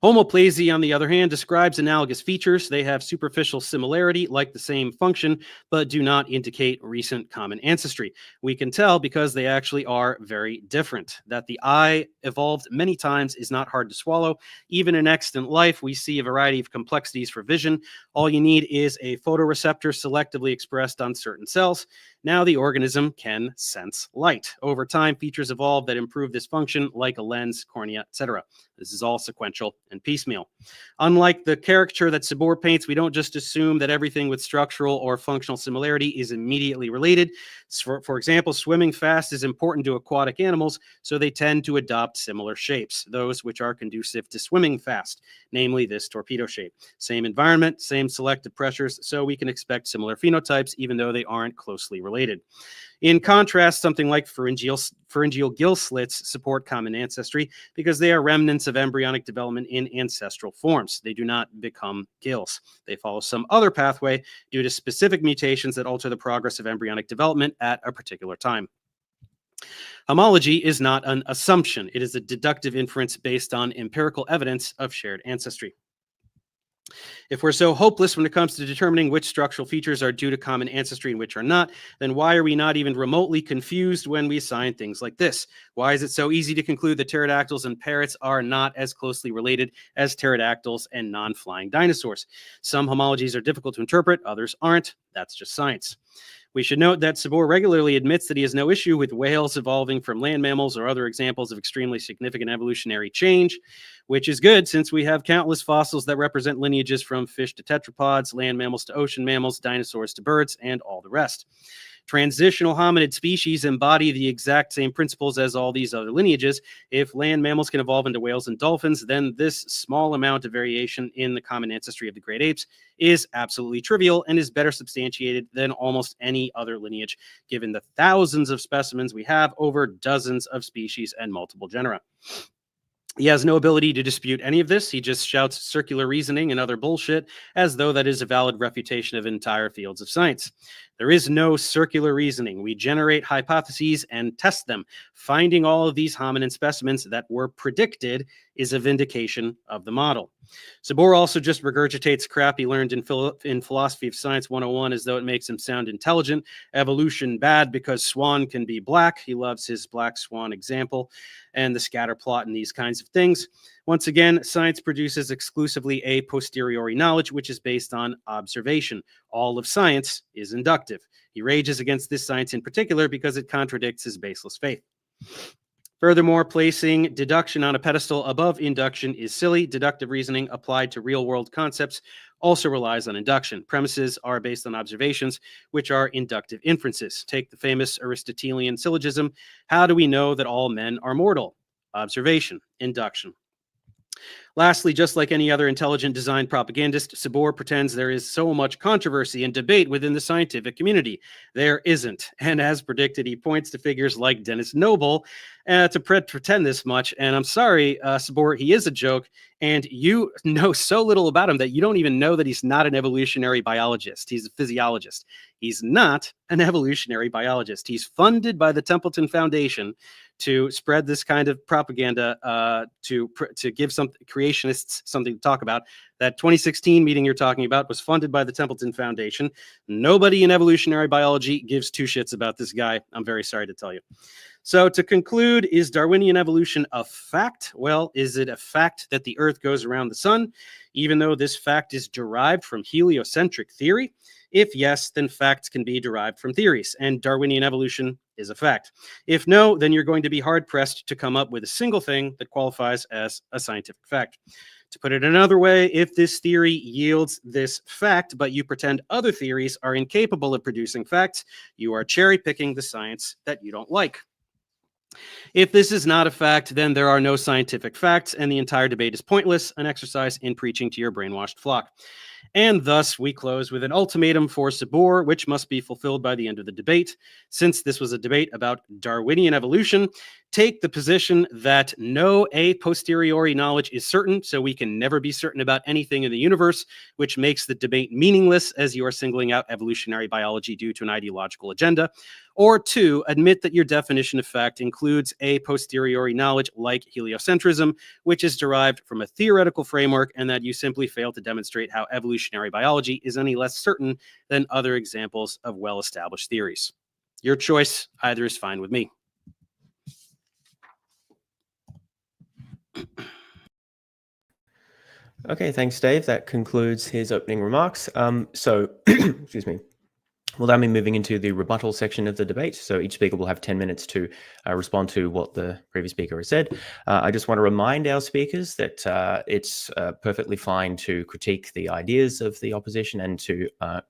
Homoplasy, on the other hand, describes analogous features. They have superficial similarity, like the same function, but do not indicate recent common ancestry. We can tell because they actually are very different. That the eye evolved many times is not hard to swallow. Even in extant life, we see a variety of complexities for vision. All you need is a photoreceptor selectively expressed on certain cells. Now the organism can sense light. Over time, features evolve that improve this function, like a lens, cornea, etc. This is all sequential and piecemeal. Unlike the caricature that Subboor paints, we don't just assume that everything with structural or functional similarity is immediately related. For example, swimming fast is important to aquatic animals, so they tend to adopt similar shapes, those which are conducive to swimming fast, namely this torpedo shape. Same environment, same selective pressures, so we can expect similar phenotypes, even though they aren't closely related. In contrast, something like pharyngeal gill slits support common ancestry because they are remnants of embryonic development in ancestral forms. They do not become gills. They follow some other pathway due to specific mutations that alter the progress of embryonic development at a particular time. Homology is not an assumption. It is a deductive inference based on empirical evidence of shared ancestry. If we're so hopeless when it comes to determining which structural features are due to common ancestry and which are not, then why are we not even remotely confused when we assign things like this? Why is it so easy to conclude that pterodactyls and parrots are not as closely related as pterodactyls and non-flying dinosaurs? Some homologies are difficult to interpret, others aren't. That's just science. We should note that Subboor regularly admits that he has no issue with whales evolving from land mammals or other examples of extremely significant evolutionary change, which is good since we have countless fossils that represent lineages from fish to tetrapods, land mammals to ocean mammals, dinosaurs to birds, and all the rest. Transitional hominid species embody the exact same principles as all these other lineages. If land mammals can evolve into whales and dolphins, then this small amount of variation in the common ancestry of the great apes is absolutely trivial and is better substantiated than almost any other lineage, given the thousands of specimens we have over dozens of species and multiple genera. He has no ability to dispute any of this. He just shouts circular reasoning and other bullshit as though that is a valid refutation of entire fields of science. There is no circular reasoning. We generate hypotheses and test them. Finding all of these hominin specimens that were predicted is a vindication of the model. Subboor also just regurgitates crap he learned in Philosophy of Science 101 as though it makes him sound intelligent. Evolution bad because swan can be black. He loves his black swan example and the scatter plot and these kinds of things. Once again, science produces exclusively a posteriori knowledge, which is based on observation. All of science is inductive. He rages against this science in particular because it contradicts his baseless faith. Furthermore, placing deduction on a pedestal above induction is silly. Deductive reasoning applied to real-world concepts also relies on induction. Premises are based on observations, which are inductive inferences. Take the famous Aristotelian syllogism, how do we know that all men are mortal? Observation, induction. Lastly, just like any other intelligent design propagandist, Subboor pretends there is so much controversy and debate within the scientific community. There isn't. And as predicted, he points to figures like Dennis Noble to pretend this much. And I'm sorry, Subboor, he is a joke. And you know so little about him that you don't even know that he's not an evolutionary biologist. He's a physiologist. He's not an evolutionary biologist. He's funded by the Templeton Foundation to spread this kind of propaganda, to give some creationists something to talk about. That 2016 meeting you're talking about was funded by the Templeton Foundation. Nobody in evolutionary biology gives two shits about this guy. I'm very sorry to tell you. So to conclude, is Darwinian evolution a fact? Well, is it a fact that the Earth goes around the sun, even though this fact is derived from heliocentric theory? If yes, then facts can be derived from theories, and Darwinian evolution is a fact. If no, then you're going to be hard-pressed to come up with a single thing that qualifies as a scientific fact. To put it another way, if this theory yields this fact, but you pretend other theories are incapable of producing facts, you are cherry-picking the science that you don't like. If this is not a fact, then there are no scientific facts, and the entire debate is pointless, an exercise in preaching to your brainwashed flock. And thus, we close with an ultimatum for Subboor, which must be fulfilled by the end of the debate. Since this was a debate about Darwinian evolution, take the position that no a posteriori knowledge is certain, so we can never be certain about anything in the universe, which makes the debate meaningless as you are singling out evolutionary biology due to an ideological agenda. Or two, admit that your definition of fact includes a posteriori knowledge like heliocentrism, which is derived from a theoretical framework, and that you simply fail to demonstrate how evolutionary biology is any less certain than other examples of well-established theories. Your choice, either is fine with me. Okay, thanks, Dave. That concludes his opening remarks. Excuse me. We'll then be moving into the rebuttal section of the debate. So each speaker will have 10 minutes to respond to what the previous speaker has said. I just want to remind our speakers that it's perfectly fine to critique the ideas of the opposition and to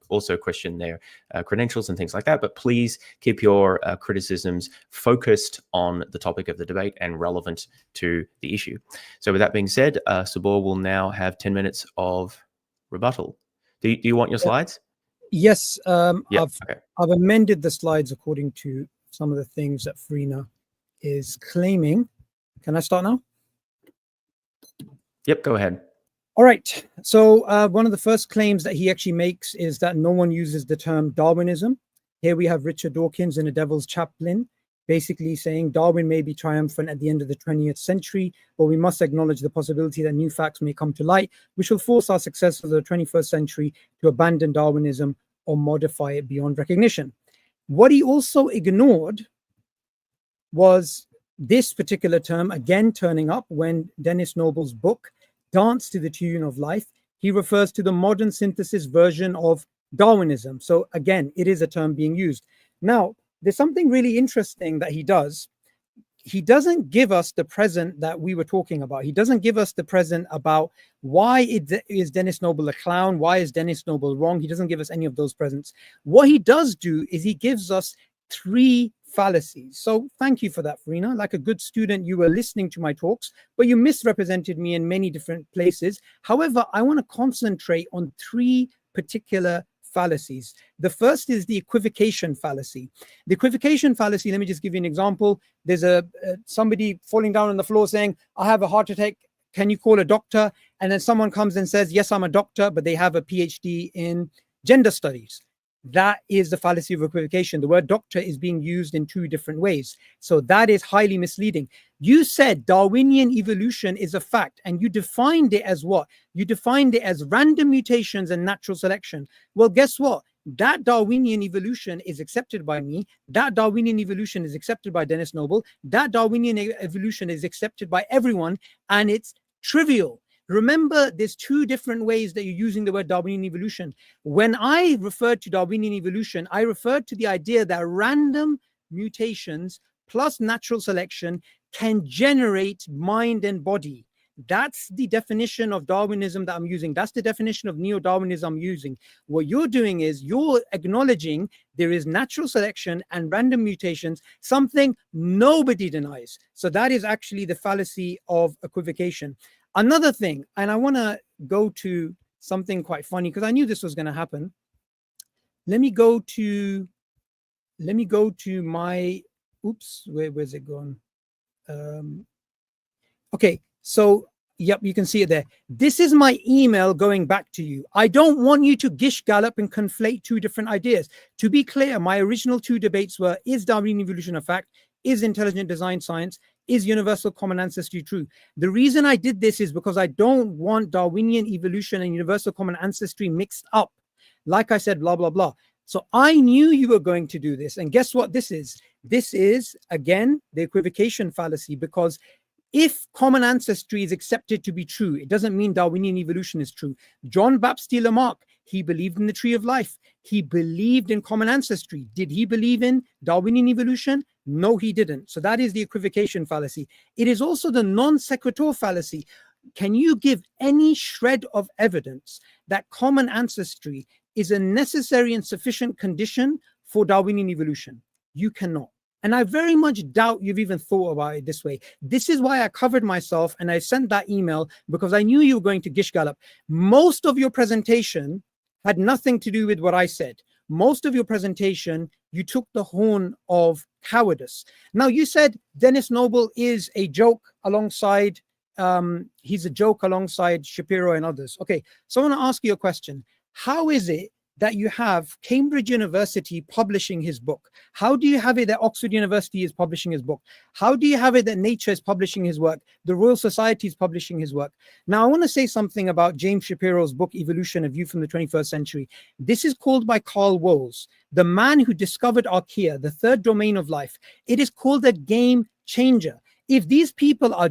also question their credentials and things like that. But please keep your criticisms focused on the topic of the debate and relevant to the issue. So with that being said, Subboor will now have 10 minutes of rebuttal. Do you want your slides? Yes, Yeah, I've amended the slides according to some of the things that Farina is claiming. Can I start now? Yep, go ahead. All right. So one of the first claims that he actually makes is that no one uses the term Darwinism. Here we have Richard Dawkins in A Devil's Chaplain, basically saying Darwin may be triumphant at the end of the 20th century, but we must acknowledge the possibility that new facts may come to light, which will force our successors of the 21st century to abandon Darwinism or modify it beyond recognition. What he also ignored was this particular term again turning up when Dennis Noble's book, Dance to the Tune of Life, he refers to the modern synthesis version of Darwinism. So again, it is a term being used. Now, there's something really interesting that he does. He doesn't give us the present that we were talking about. He doesn't give us the present about why is Dennis Noble a clown? Why is Dennis Noble wrong? He doesn't give us any of those presents. What he does do is he gives us 3 fallacies. So thank you for that, Farina. Like a good student, you were listening to my talks, but you misrepresented me in many different places. However, I want to concentrate on 3 particular fallacies. The first is the equivocation fallacy. The equivocation fallacy, let me just give you an example. There's somebody falling down on the floor saying, I have a heart attack. Can you call a doctor? And then someone comes and says, yes, I'm a doctor, but they have a PhD in gender studies. that is the fallacy of equivocation. The word doctor is being used in two different ways. So that is highly misleading. You said Darwinian evolution is a fact, and you defined it as what? You defined it as random mutations and natural selection. Well, guess what? That Darwinian evolution is accepted by me. That Darwinian evolution is accepted by Dennis Noble. That Darwinian evolution is accepted by everyone, and it's trivial. Remember, there's two different ways that you're using the word Darwinian evolution. When I referred to Darwinian evolution, I referred to the idea that random mutations plus natural selection can generate mind and body. That's the definition of Darwinism that I'm using. That's the definition of neo-Darwinism I'm using. What you're doing is you're acknowledging there is natural selection and random mutations, something nobody denies. So that is actually the fallacy of equivocation. Another thing, and I want to go to something quite funny because I knew this was going to happen. Let me go to my, oops, where's it gone? Okay, so yep, you can see it there. This is my email going back to you. I don't want you to gish gallop and conflate two different ideas. To be clear, my original two debates were, is Darwinian evolution a fact? Is intelligent design science? Is universal common ancestry true? The reason I did this is because I don't want Darwinian evolution and universal common ancestry mixed up. Like I said, blah, blah, blah. So I knew you were going to do this. And guess what this is? This is, again, the equivocation fallacy, because if common ancestry is accepted to be true, it doesn't mean Darwinian evolution is true. John Baptiste Lamarck, he believed in the tree of life. He believed in common ancestry. Did he believe in Darwinian evolution? No, he didn't. So that is the equivocation fallacy. It is also the non sequitur fallacy. Can you give any shred of evidence that common ancestry is a necessary and sufficient condition for Darwinian evolution? You cannot. And I very much doubt you've even thought about it this way. This is why I covered myself and I sent that email, because I knew you were going to gish gallop. Most of your presentation had nothing to do with what I said. Most of your presentation, you took the horn of cowardice. Now, you said Dennis Noble is a joke alongside, he's a joke alongside Shapiro and others. Okay, so I want to ask you a question. How is it that you have Cambridge University publishing his book? How do you have it that Oxford University is publishing his book? How do you have it that Nature is publishing his work? The Royal Society is publishing his work. Now, I want to say something about James Shapiro's book, Evolution, A View from the 21st Century. This is called by Carl Woese, the man who discovered archaea, the third domain of life. It is called a game changer. If these people are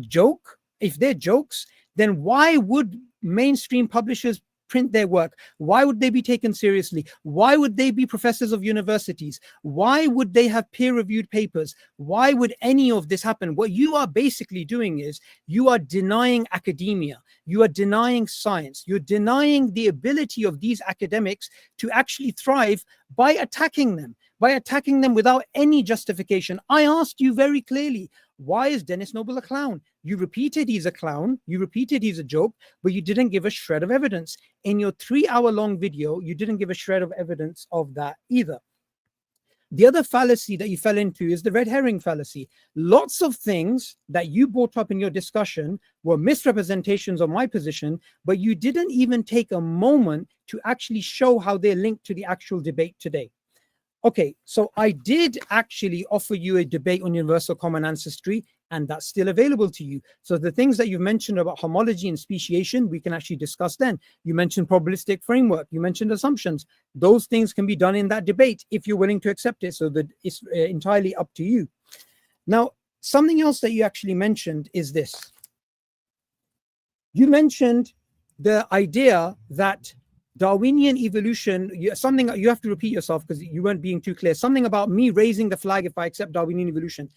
if they're jokes, then why would mainstream publishers print their work? Why would they be taken seriously? Why would they be professors of universities? Why would they have peer-reviewed papers? Why would any of this happen? What you are basically doing is you are denying academia. You are denying science. You're denying the ability of these academics to actually thrive by attacking them without any justification. I asked you very clearly, why is Dennis Noble a clown? You repeated he's a clown. You repeated he's a joke, but you didn't give a shred of evidence. In your 3-hour-long video, you didn't give a shred of evidence of that either. The other fallacy that you fell into is the red herring fallacy. Lots of things that you brought up in your discussion were misrepresentations of my position, but you didn't even take a moment to actually show how they're linked to the actual debate today. Okay, so I did actually offer you a debate on universal common ancestry, and that's still available to you. So the things that you've mentioned about homology and speciation, we can actually discuss then. You mentioned probabilistic framework, you mentioned assumptions. Those things can be done in that debate if you're willing to accept it, so that it's entirely up to you. Now, something else that you actually mentioned is this. You mentioned the idea that Darwinian evolution, something you have to repeat yourself because you weren't being too clear. Something about me raising the flag if I accept Darwinian evolution.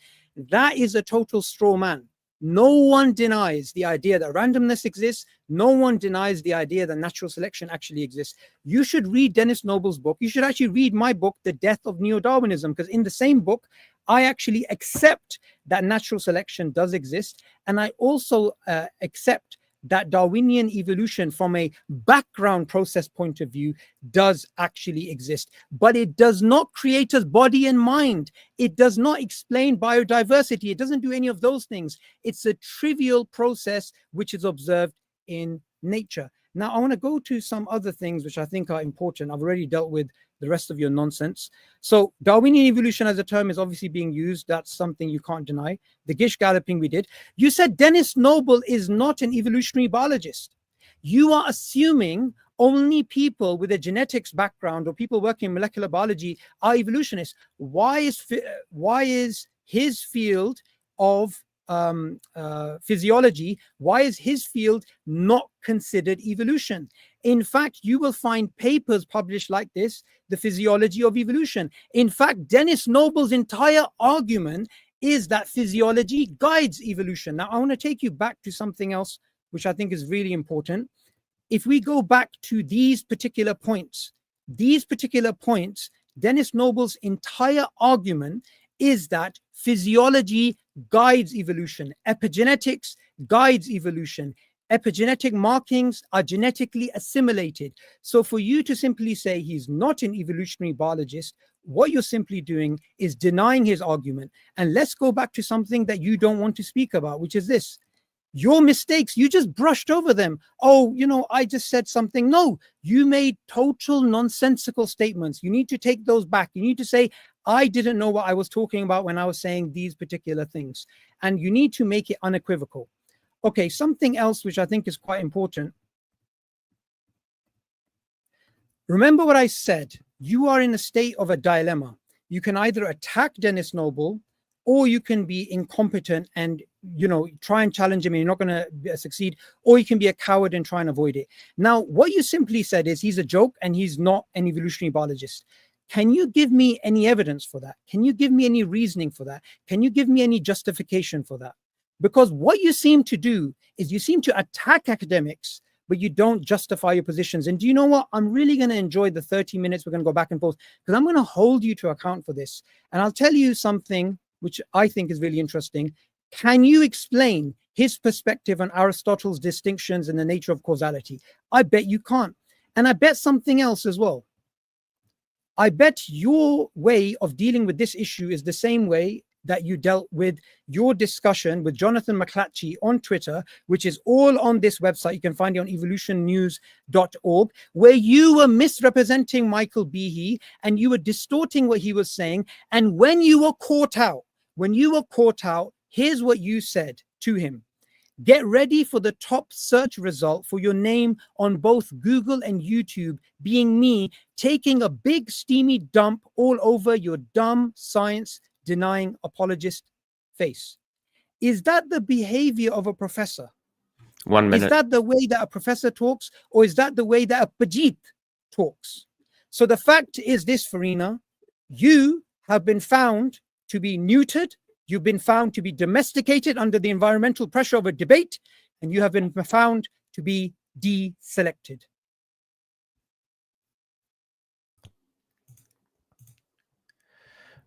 That is a total straw man. No one denies the idea that randomness exists. No one denies the idea that natural selection actually exists. You should read Dennis Noble's book. You should actually read my book, The Death of Neo-Darwinism, because in the same book, I actually accept that natural selection does exist. And I also accept that Darwinian evolution from a background process point of view does actually exist, but it does not create us body and mind. It does not explain biodiversity. It doesn't do any of those things. It's a trivial process which is observed in nature. Now, I want to go to some other things which I think are important. I've already dealt with the rest of your nonsense. So Darwinian evolution as a term is obviously being used. That's something you can't deny. The Gish galloping we did. You said Dennis Noble is not an evolutionary biologist. You are assuming only people with a genetics background or people working in molecular biology are evolutionists. Why is his field of physiology, why is his field not considered evolution? In fact, you will find papers published like this, the physiology of evolution. In fact, Dennis Noble's entire argument is that physiology guides evolution. Now, I want to take you back to something else, which I think is really important. If we go back to these particular points, Dennis Noble's entire argument is that physiology guides evolution. Epigenetics guides evolution. Epigenetic markings are genetically assimilated. So for you to simply say he's not an evolutionary biologist, what you're simply doing is denying his argument. And let's go back to something that you don't want to speak about, which is this. Your mistakes, you just brushed over them. Oh, I just said something. No, you made total nonsensical statements. You need to take those back. You need to say, I didn't know what I was talking about when I was saying these particular things. And you need to make it unequivocal. Okay, something else which I think is quite important. Remember what I said. You are in a state of a dilemma. You can either attack Dennis Noble, or you can be incompetent and try and challenge him and you're not going to succeed, or you can be a coward and try and avoid it. Now, what you simply said is he's a joke and he's not an evolutionary biologist. Can you give me any evidence for that? Can you give me any reasoning for that? Can you give me any justification for that? Because what you seem to do is you seem to attack academics, but you don't justify your positions. And do you know what? I'm really going to enjoy the 30 minutes. We're going to go back and forth because I'm going to hold you to account for this. And I'll tell you something which I think is really interesting. Can you explain his perspective on Aristotle's distinctions and the nature of causality? I bet you can't. And I bet something else as well. I bet your way of dealing with this issue is the same way that you dealt with your discussion with Jonathan McClatchy on Twitter, which is all on this website. You can find it on evolutionnews.org, where you were misrepresenting Michael Behe and you were distorting what he was saying. And when you were caught out, here's what you said to him. Get ready for the top search result for your name on both Google and YouTube being me taking a big steamy dump all over your dumb science denying apologist face. Is that the behavior of a professor? 1 minute. Is that the way that a professor talks, or is that the way that a Pajit talks? So the fact is this, Farina, you have been found to be neutered. You've been found to be domesticated under the environmental pressure of a debate, and you have been found to be deselected.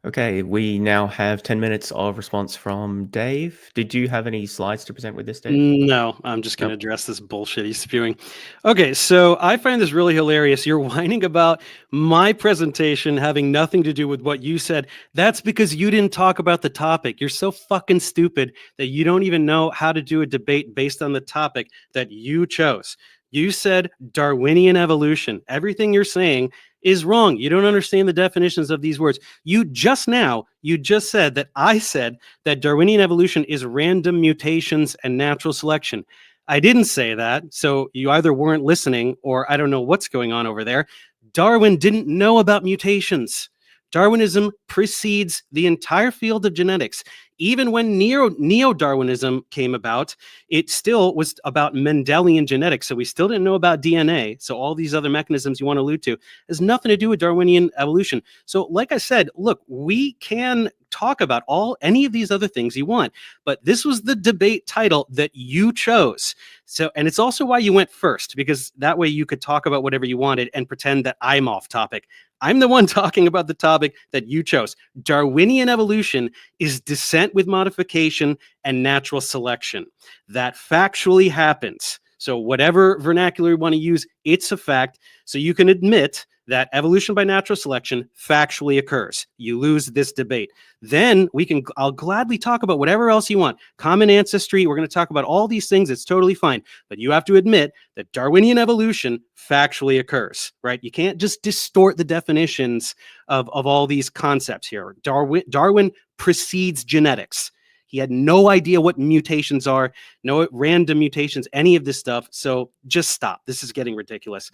Okay, we now have 10 minutes of response from Dave. Did you have any slides to present with this, Dave? No, I'm just going to address this bullshit he's spewing. Okay, so I find this really hilarious. You're whining about my presentation having nothing to do with what you said. That's because you didn't talk about the topic. You're so fucking stupid that you don't even know how to do a debate based on the topic that you chose. You said Darwinian evolution. Everything you're saying is wrong. You don't understand the definitions of these words. You just said that I said that Darwinian evolution is random mutations and natural selection. I didn't say that, so you either weren't listening or I don't know what's going on over there. Darwin didn't know about mutations. Darwinism precedes the entire field of genetics. Even when neo-Darwinism came about, it still was about Mendelian genetics. So we still didn't know about DNA. So all these other mechanisms you want to allude to has nothing to do with Darwinian evolution. So like I said, look, we can talk about any of these other things you want, but this was the debate title that you chose. So, and it's also why you went first, because that way you could talk about whatever you wanted and pretend that I'm off topic. I'm the one talking about the topic that you chose. Darwinian evolution is descent with modification and natural selection. That factually happens. So whatever vernacular you want to use, it's a fact. So you can admit that evolution by natural selection factually occurs. You lose this debate. Then I'll gladly talk about whatever else you want. Common ancestry, we're going to talk about all these things. It's totally fine. But you have to admit that Darwinian evolution factually occurs, right? You can't just distort the definitions of all these concepts here. Darwin precedes genetics. He had no idea what mutations are, no random mutations, any of this stuff. So just stop. This is getting ridiculous.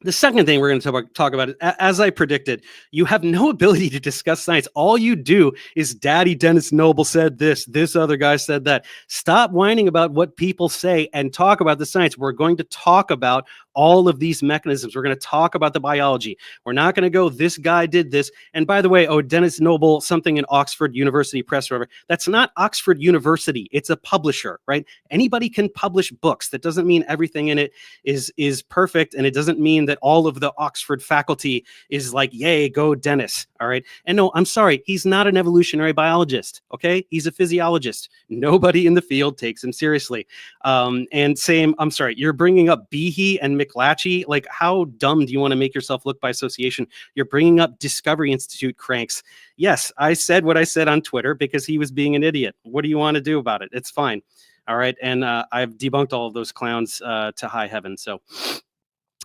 The second thing we're going to talk about is, as I predicted, you have no ability to discuss science. All you do is Daddy Dennis Noble said this other guy said that. Stop whining about what people say and talk about the science. We're going to talk about all of these mechanisms. We're going to talk about the biology. We're not going to go, this guy did this. And by the way, Dennis Noble, something in Oxford University Press, whatever. That's not Oxford University. It's a publisher, right? Anybody can publish books. That doesn't mean everything in it is perfect. And it doesn't mean that all of the Oxford faculty is like, yay, go Dennis. All right. And no, I'm sorry. He's not an evolutionary biologist. Okay. He's a physiologist. Nobody in the field takes him seriously. And same, I'm sorry, you're bringing up Behe and McClatchy. Like, how dumb do you want to make yourself look by association? You're bringing up Discovery Institute cranks. Yes, I said what I said on Twitter because he was being an idiot. What do you want to do about it? It's fine. All right. And I've debunked all of those clowns to high heaven. So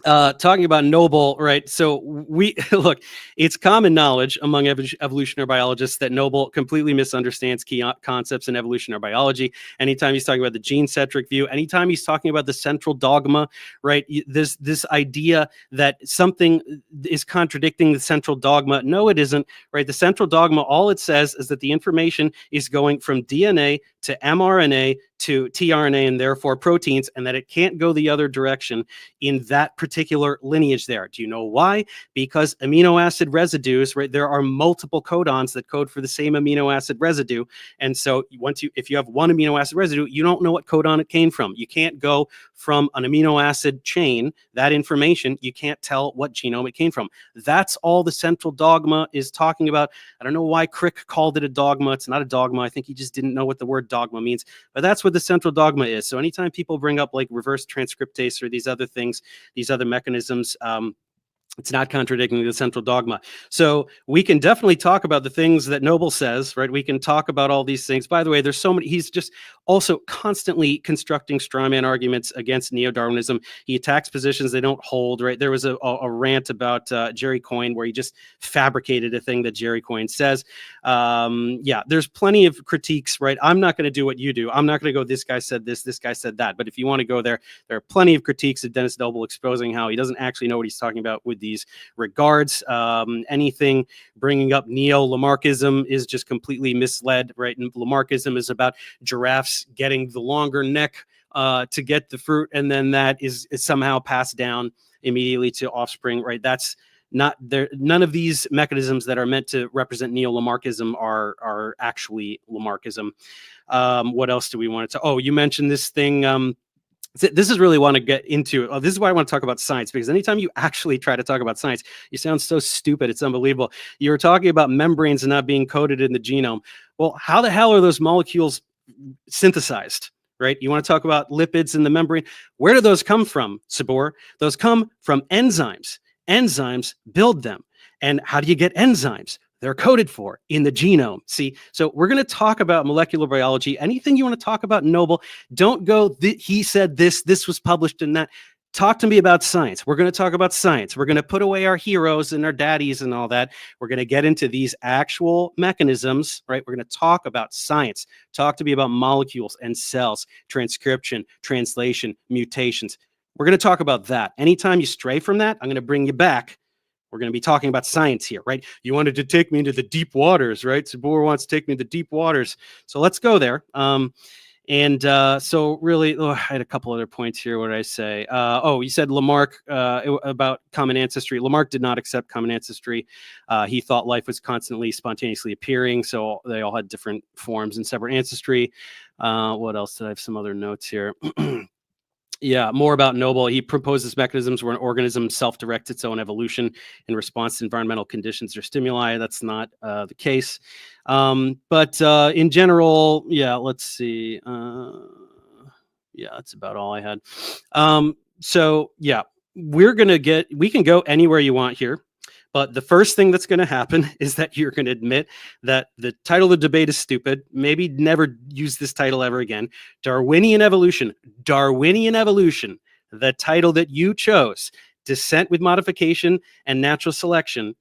talking about Noble, right? So we look, it's common knowledge among evolutionary biologists that Noble completely misunderstands key concepts in evolutionary biology. Anytime he's talking about the gene-centric view, anytime he's talking about the central dogma, right? There's this idea that something is contradicting the central dogma. No, it isn't, right? The central dogma, all it says is that the information is going from DNA to mRNA to tRNA and therefore proteins, and that it can't go the other direction in that particular lineage there. Do you know why? Because amino acid residues, right? There are multiple codons that code for the same amino acid residue. And so if you have one amino acid residue, you don't know what codon it came from. You can't go from an amino acid chain, that information, you can't tell what genome it came from. That's all the central dogma is talking about. I don't know why Crick called it a dogma. It's not a dogma. I think he just didn't know what the word dogma means, but that's what the central dogma is. So anytime people bring up like reverse transcriptase or these other things, these other mechanisms, it's not contradicting the central dogma. So we can definitely talk about the things that Noble says, right? We can talk about all these things. By the way, there's so many, he's just also constantly constructing strawman arguments against neo-Darwinism. He attacks positions they don't hold, right? There was a rant about Jerry Coyne where he just fabricated a thing that Jerry Coyne says. Yeah, there's plenty of critiques, right? I'm not going to do what you do. I'm not going to go, this guy said this guy said that. But if you want to go there, there are plenty of critiques of Dennis Noble exposing how he doesn't actually know what he's talking about with these regards. Anything bringing up neo-Lamarckism is just completely misled, right? And Lamarckism is about giraffes getting the longer neck to get the fruit, and then that is somehow passed down immediately to offspring, right? That's not there. None of these mechanisms that are meant to represent neo-Lamarckism are actually Lamarckism. What else do we want to? Oh, you mentioned this thing. This is really want to get into. This is why I want to talk about science, because anytime you actually try to talk about science, you sound so stupid. It's unbelievable. You were talking about membranes and not being coded in the genome. Well, how the hell are those molecules synthesized? Right? You want to talk about lipids in the membrane. Where do those come from, Subboor? Those come from enzymes. Enzymes build them. And how do you get enzymes? They're coded for in the genome. See, so we're going to talk about molecular biology. Anything you want to talk about Noble, don't go, he said this was published in that. Talk to me about science. We're going to talk about science. We're going to put away our heroes and our daddies and all that. We're going to get into these actual mechanisms, right? We're going to talk about science. Talk to me about molecules and cells, transcription, translation, mutations. We're going to talk about that. Anytime you stray from that, I'm going to bring you back. We're going to be talking about science here, right? You wanted to take me into the deep waters, right? Subboor wants to take me to the deep waters. So let's go there. So really, I had a couple other points here. What did I say? You said Lamarck about common ancestry. Lamarck did not accept common ancestry. He thought life was constantly spontaneously appearing. So they all had different forms and separate ancestry. What else did I have? Some other notes here. Yeah, more about Noble. He proposes mechanisms where an organism self-directs its own evolution in response to environmental conditions or stimuli. That's not the case. But in general, yeah, let's see. Yeah, that's about all I had. So yeah, we can go anywhere you want here. But the first thing that's going to happen is that you're going to admit that the title of the debate is stupid. Maybe never use this title ever again. Darwinian Evolution. Darwinian Evolution, the title that you chose, descent with modification and natural selection,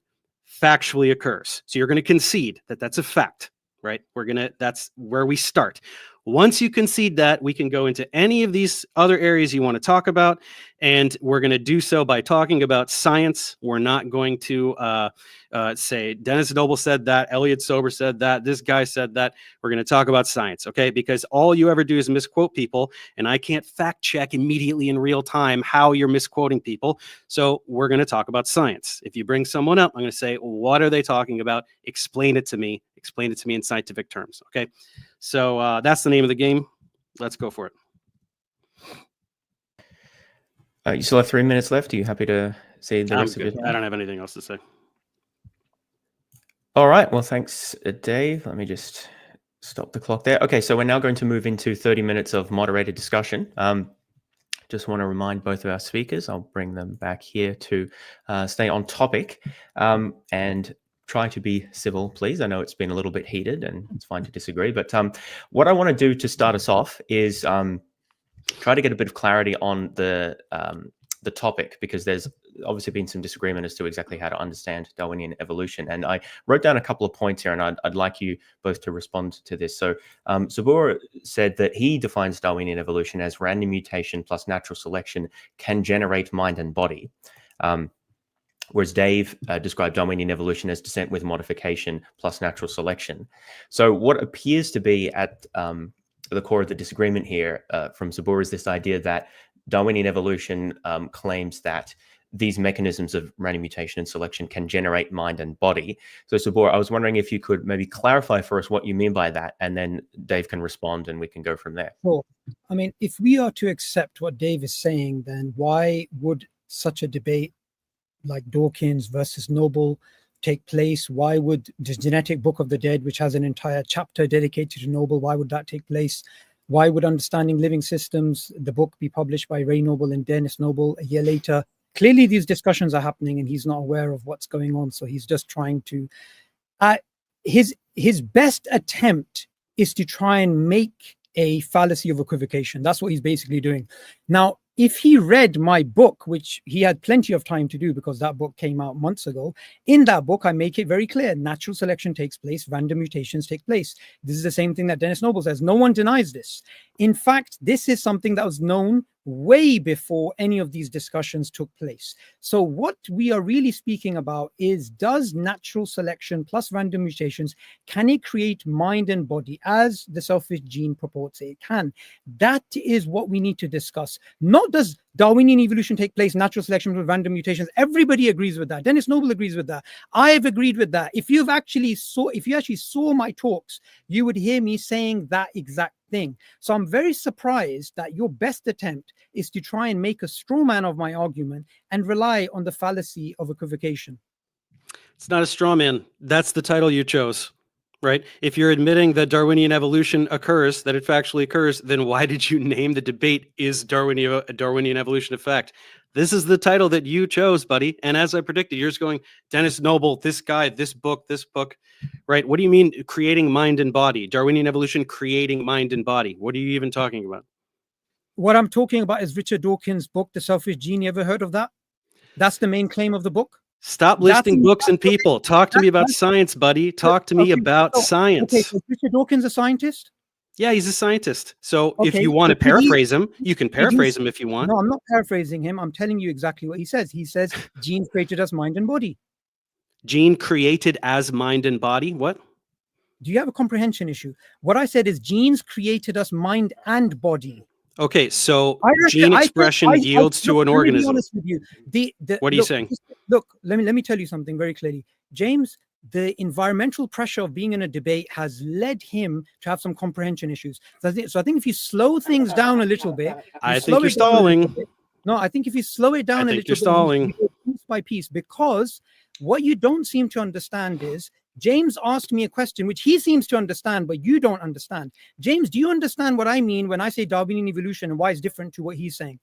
factually occurs. So you're going to concede that that's a fact, right? That's where we start. Once you concede that, we can go into any of these other areas you want to talk about, and we're going to do so by talking about science. We're not going to say Dennis Noble said that, Elliot Sober said that, this guy said that. We're going to talk about science, okay? Because all you ever do is misquote people, and I can't fact check immediately in real time how you're misquoting people. So we're going to talk about science. If you bring someone up, I'm going to say, what are they talking about? Explain it to me. Explain it to me in scientific terms, okay? So that's the name of the game. Let's go for it. You still have 3 minutes left. Are you happy to say the rest of it? I don't have anything else to say. All right. Well, thanks, Dave. Let me just stop the clock there. Okay, so we're now going to move into 30 minutes of moderated discussion. Just want to remind both of our speakers, I'll bring them back here to stay on topic and try to be civil, please. I know it's been a little bit heated and it's fine to disagree, but what I want to do to start us off is try to get a bit of clarity on the topic, because there's obviously been some disagreement as to exactly how to understand Darwinian evolution. And I wrote down a couple of points here, and I'd like you both to respond to this. So Subboor said that he defines Darwinian evolution as random mutation plus natural selection can generate mind and body. Whereas Dave described Darwinian evolution as descent with modification plus natural selection. So what appears to be at the core of the disagreement here from Subboor is this idea that Darwinian evolution claims that these mechanisms of random mutation and selection can generate mind and body. So Subboor, I was wondering if you could maybe clarify for us what you mean by that, and then Dave can respond and we can go from there. Well, I mean, if we are to accept what Dave is saying, then why would such a debate like Dawkins versus Noble take place? Why would the Genetic Book of the Dead, which has an entire chapter dedicated to Noble, why would that take place? Why would Understanding Living Systems, the book, be published by Ray Noble and Dennis Noble a year later? Clearly these discussions are happening and he's not aware of what's going on, so he's just trying to his best attempt is to try and make a fallacy of equivocation. That's what he's basically doing. Now, if he read my book, which he had plenty of time to do because that book came out months ago, in that book, I make it very clear. Natural selection takes place, random mutations take place. This is the same thing that Dennis Noble says. No one denies this. In fact, this is something that was known way before any of these discussions took place. So what we are really speaking about is, does natural selection plus random mutations, can it create mind and body as the selfish gene purports it can? That is what we need to discuss. Not does Darwinian evolution take place, natural selection with random mutations. Everybody agrees with that. Dennis Noble agrees with that. I have agreed with that. If you actually saw my talks, you would hear me saying that exact thing. So I'm very surprised that your best attempt is to try and make a straw man of my argument and rely on the fallacy of equivocation. It's not a straw man. That's the title you chose, right? If you're admitting that Darwinian evolution occurs, that it factually occurs, then why did you name the debate "Is Darwinian evolution a fact?" This is the title that you chose, buddy. And as I predicted, you're just going, Dennis Noble, this guy, this book, right? What do you mean creating mind and body? Darwinian evolution creating mind and body. What are you even talking about? What I'm talking about is Richard Dawkins' book, The Selfish Gene. You ever heard of that? That's the main claim of the book. Stop listing books and people. Talk to me about science, buddy. Talk to me about science. Okay, so is Richard Dawkins a scientist? Yeah, he's a scientist. So if you want to paraphrase him, you can paraphrase him if you want. No, I'm not paraphrasing him. I'm telling you exactly what he says. He says genes created as mind and body. Gene created as mind and body? What? Do you have a comprehension issue? What I said is genes created us mind and body. Okay, so gene expression yields to an organism. Be honest with you. What are you saying? Look, let me tell you something very clearly. James, the environmental pressure of being in a debate has led him to have some comprehension issues. So I think if you slow things down a little bit, I think you're stalling. No, I think if you slow it down a little bit, you're stalling piece by piece, because what you don't seem to understand is James asked me a question which he seems to understand, but you don't understand. James, do you understand what I mean when I say Darwinian evolution and why it's different to what he's saying?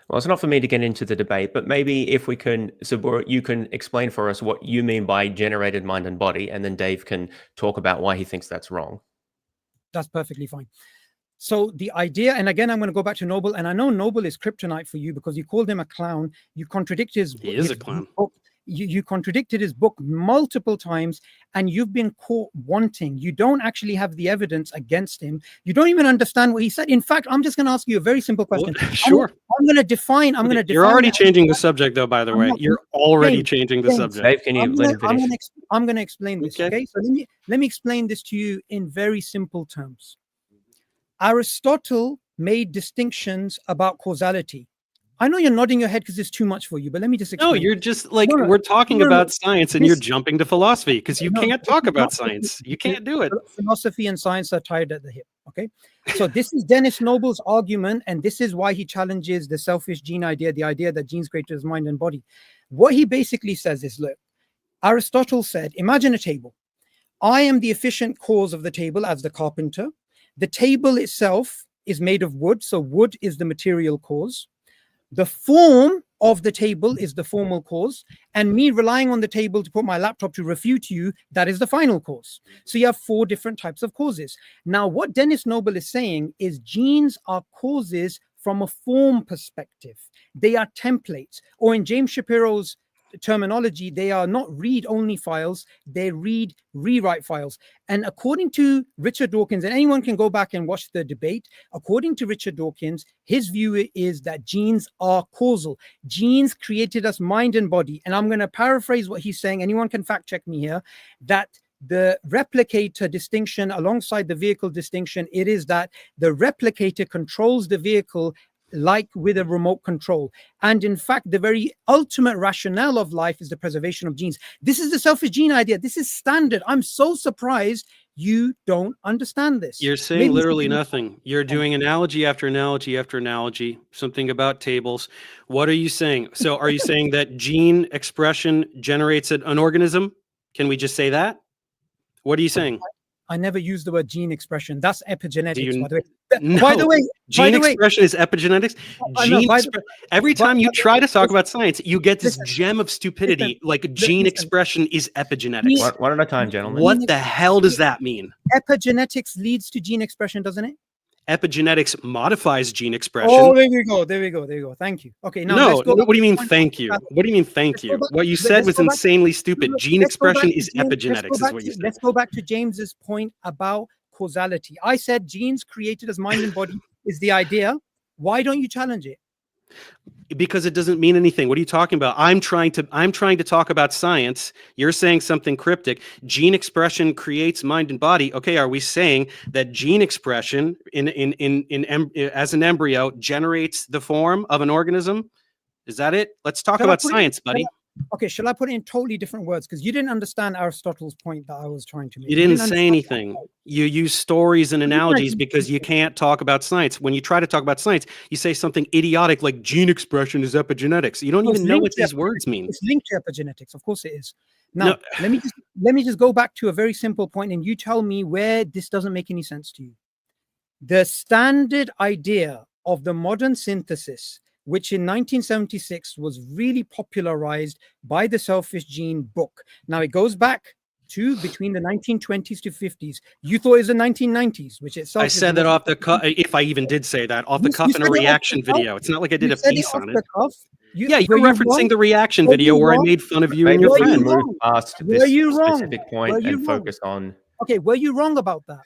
Well, it's not for me to get into the debate, but maybe if we can, Subboor, you can explain for us what you mean by generated mind and body, and then Dave can talk about why he thinks that's wrong. That's perfectly fine. So the idea, and again, I'm going to go back to Noble, and I know Noble is kryptonite for you because you called him a clown. You contradict his. He is a clown. Book. You contradicted his book multiple times, and you've been caught wanting. You don't actually have the evidence against him. You don't even understand what he said. In fact, I'm just going to ask you a very simple question. Well, sure. I'm going to define. You're already changing the subject, though. By the way, you're already changing the subject. Dave, can you let him finish? I'm going to explain this. Okay. So let me explain this to you in very simple terms. Aristotle made distinctions about causality. I know you're nodding your head because it's too much for you, but let me just explain. No, you're just like, we're talking about science and you're jumping to philosophy because you can't talk about science. You can't do it. Philosophy and science are tied at the hip. Okay. So this is Dennis Noble's argument, and this is why he challenges the selfish gene idea, the idea that genes created his mind and body. What he basically says is, look, Aristotle said, imagine a table. I am the efficient cause of the table as the carpenter. The table itself is made of wood, so wood is the material cause. The form of the table is the formal cause, and me relying on the table to put my laptop to refute you, that is the final cause. So you have 4 different types of causes. Now, what Dennis Noble is saying is genes are causes from a form perspective. They are templates, or in James Shapiro's terminology, they are not read-only files, they read-rewrite files. And according to Richard Dawkins, and anyone can go back and watch the debate, according to Richard Dawkins, his view is that genes are causal. Genes created us mind and body. And I'm going to paraphrase what he's saying. Anyone can fact check me here, that the replicator distinction alongside the vehicle distinction, it is that the replicator controls the vehicle like with a remote control. And in fact, the very ultimate rationale of life is the preservation of genes. This is the selfish gene idea. This is standard. I'm so surprised you don't understand this. You're saying literally nothing. You're doing analogy after analogy after analogy, something about tables. What are you saying? So are you saying that gene expression generates an organism? Can we just say that? What are you saying? I never use the word gene expression. That's epigenetics, by the way. No, by the way, gene expression is epigenetics. Every time you try to talk about science, you get this gem of stupidity, like gene expression is epigenetics. One at a time, gentlemen. What the hell does that mean? Epigenetics leads to gene expression, doesn't it? Epigenetics modifies gene expression. Oh, there we go. Thank you. Okay, now no, let's go what do you mean thank you? What do you mean thank you? What you said was insanely stupid. Gene expression is epigenetics, is what you said. Let's go back to James's point about causality. I said genes created as mind and body is the idea. Why don't you challenge it? Because it doesn't mean anything. What are you talking about? I'm trying to talk about science. You're saying something cryptic. Gene expression creates mind and body. Okay, are we saying that gene expression as an embryo generates the form of an organism? Is that it? Let's talk about science, buddy. Okay, shall I put it in totally different words? Because you didn't understand Aristotle's point that I was trying to make. You didn't say anything. You use stories and analogies because you can't talk about science. When you try to talk about science, you say something idiotic like gene expression is epigenetics. You don't even know what these words mean. It's linked to epigenetics. Of course it is. Now, let me just go back to a very simple point, and you tell me where this doesn't make any sense to you. The standard idea of the modern synthesis, which in 1976 was really popularized by the Selfish Gene book. Now it goes back to between the 1920s to 50s. You thought it was the 1990s, which itself. I said that off the cuff, if I even did say that, off the cuff in a reaction video. It's not like I did a piece on it. You're referencing the reaction video where I made fun of you and your friend. Move past this specific point and focus on. Okay, were you wrong about that?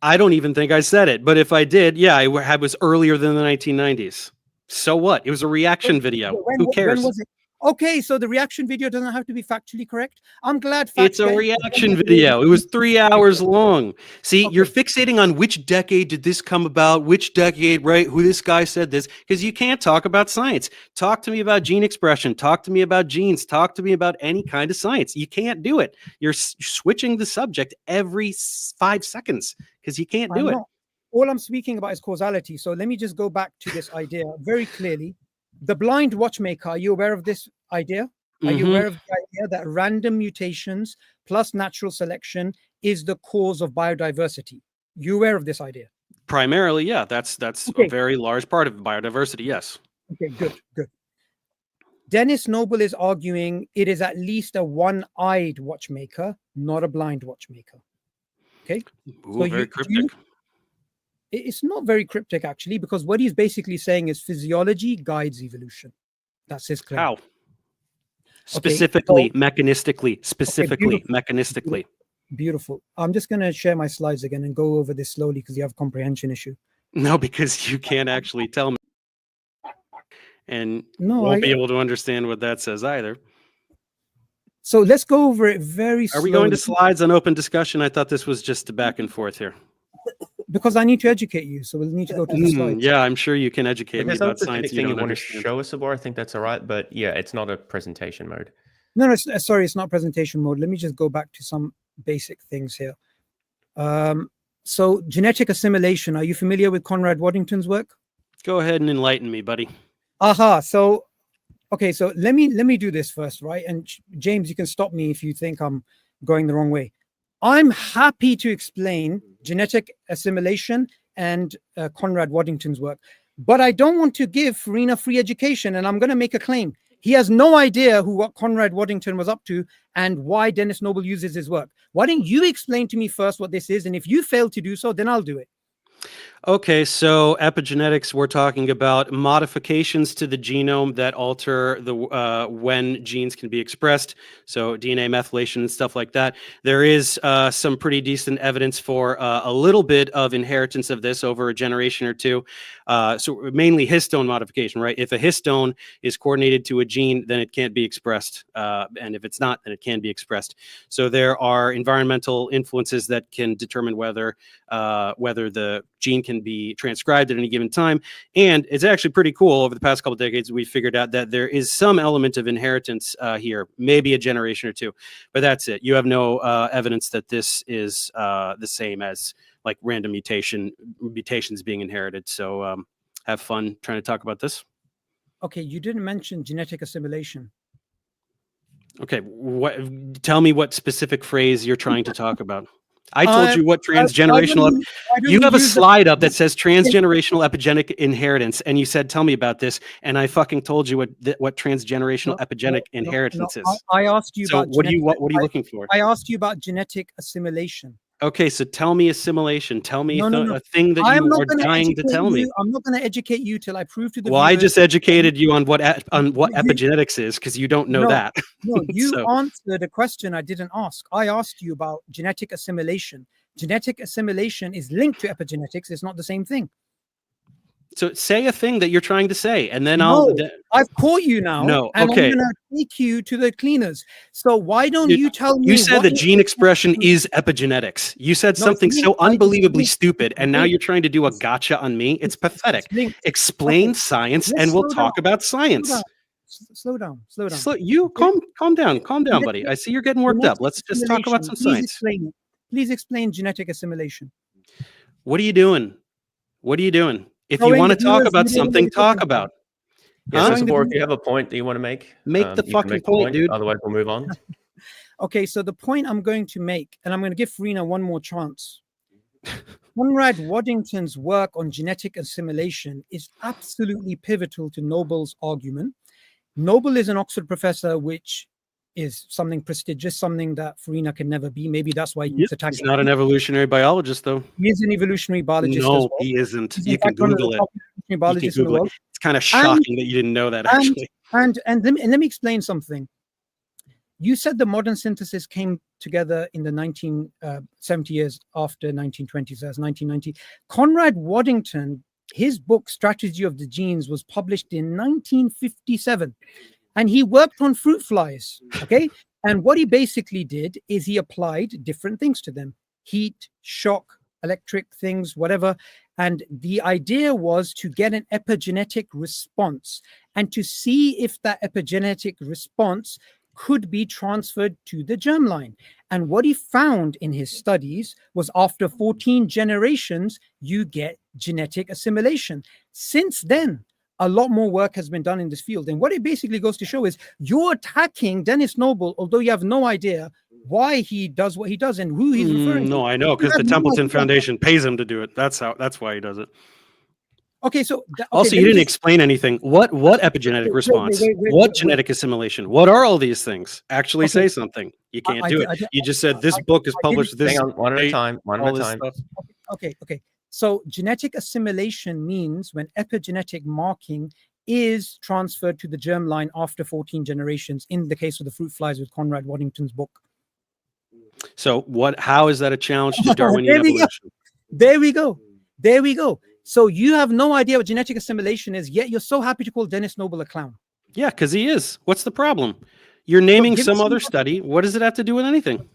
I don't even think I said it, but if I did, yeah, I was earlier than the 1990s. So what? It was a reaction video. Who cares? When was it? Okay, so the reaction video doesn't have to be factually correct. I'm glad. It's a reaction video. It was 3 hours long. See, you're fixating on which decade did this come about, which decade, right? Who this guy said this, because you can't talk about science. Talk to me about gene expression. Talk to me about genes. Talk to me about any kind of science. You can't do it. You're switching the subject every 5 seconds because you can't do it. All I'm speaking about is causality. So let me just go back to this idea very clearly. The blind watchmaker, are you aware of this idea? Are you aware of the idea that random mutations plus natural selection is the cause of biodiversity? You aware of this idea? Primarily, yeah, that's Okay. a very large part of biodiversity. Yes. Okay, good. Dennis Noble is arguing it is at least a one-eyed watchmaker, not a blind watchmaker. Okay. Ooh, very cryptic. It's not very cryptic, actually, because what he's basically saying is physiology guides evolution. That's his claim. How? Specifically, so, mechanistically, beautiful. mechanistically. Beautiful. I'm just going to share my slides again and go over this slowly because you have a comprehension issue. No, because you can't actually tell me. And won't be able to understand what that says either. So let's go over it very slowly. Are we going to slides on open discussion? I thought this was just a back and forth here. Because I need to educate you, so we'll need to go to the slides. Yeah, I'm sure you can educate me about science. You want to show us, Subboor? I think that's all right, but yeah, it's not a presentation mode. No, sorry, it's not presentation mode. Let me just go back to some basic things here. So genetic assimilation. Are you familiar with Conrad Waddington's work? Go ahead and enlighten me, buddy. Aha. So, okay. So let me do this first, right? And James, you can stop me if you think I'm going the wrong way. I'm happy to explain genetic assimilation and Conrad Waddington's work, but I don't want to give Farina free education. And I'm going to make a claim. He has no idea what Conrad Waddington was up to and why Dennis Noble uses his work. Why don't you explain to me first what this is? And if you fail to do so, then I'll do it. Okay, so epigenetics, we're talking about modifications to the genome that alter the when genes can be expressed. So DNA methylation and stuff like that. There is some pretty decent evidence for a little bit of inheritance of this over a generation or two. So mainly histone modification, right? If a histone is coordinated to a gene, then it can't be expressed. And if it's not, then it can be expressed. So there are environmental influences that can determine whether the gene can be transcribed at any given time. And it's actually pretty cool. Over the past couple of decades, we figured out that there is some element of inheritance here, maybe a generation or two, but that's it. You have no evidence that this is the same as like random mutations being inherited. So have fun trying to talk about this. Okay, you didn't mention genetic assimilation. Okay, tell me what specific phrase you're trying to talk about. I told you what transgenerational. You have a slide up that says transgenerational epigenetic inheritance, and you said, "Tell me about this." And I fucking told you what transgenerational epigenetic inheritance is. I asked you. So about what are you looking for? I asked you about genetic assimilation. Okay, so tell me assimilation. Tell me a thing that you are dying to tell me. I'm not going to educate you till I prove to the. Well, I just educated you on what epigenetics is because you don't know that. No, you answered a question I didn't ask. I asked you about genetic assimilation. Genetic assimilation is linked to epigenetics. It's not the same thing. So say a thing that you're trying to say, and then I've caught you now. No, and okay. I'm going to take you to the cleaners. So why don't you tell me? You said that gene expression is epigenetics. You said something so unbelievably stupid, and now you're trying to do a gotcha on me. It's pathetic. Explain science, and we'll talk about science. Slow down. Calm down, buddy. I see you're getting worked up. Let's just talk about some science. Please explain genetic assimilation. What are you doing? If you want to talk about something, talk about. Yeah, so Subboor, if you have a point that you want to make the fucking point, dude. Otherwise, we'll move on. Okay, so the point I'm going to make, and I'm going to give Farina one more chance. Conrad Waddington's work on genetic assimilation is absolutely pivotal to Noble's argument. Noble is an Oxford professor, which is something prestigious, something that Farina can never be. Maybe that's why he's attacking. He's not an evolutionary biologist, though. He is an evolutionary biologist. No, as well. he isn't. You can Google it. It's kind of shocking that you didn't know that, actually. And let me explain something. You said the modern synthesis came together in the 70 years after 1920, so that's 1990. Conrad Waddington, his book Strategy of the Genes was published in 1957. And he worked on fruit flies, okay? And what he basically did is he applied different things to them. Heat, shock, electric things, whatever. And the idea was to get an epigenetic response and to see if that epigenetic response could be transferred to the germline. And what he found in his studies was after 14 generations, you get genetic assimilation. Since then, a lot more work has been done in this field. And what it basically goes to show is you're attacking Dennis Noble, although you have no idea why he does what he does and who he's referring to. No, I know, because the Templeton Foundation pays him to do it. That's why he does it. Okay, so also, you didn't explain anything. What epigenetic response? What genetic assimilation? What are all these things? Actually say something. You can't do it. You just said this book is published this. Hang on, one at a time. Okay. So genetic assimilation means when epigenetic marking is transferred to the germline after 14 generations, in the case of the fruit flies with Conrad Waddington's book. So how is that a challenge to Darwinian evolution? There we go. So you have no idea what genetic assimilation is, yet you're so happy to call Dennis Noble a clown. Yeah, because he is. What's the problem? You're naming some other study. What does it have to do with anything?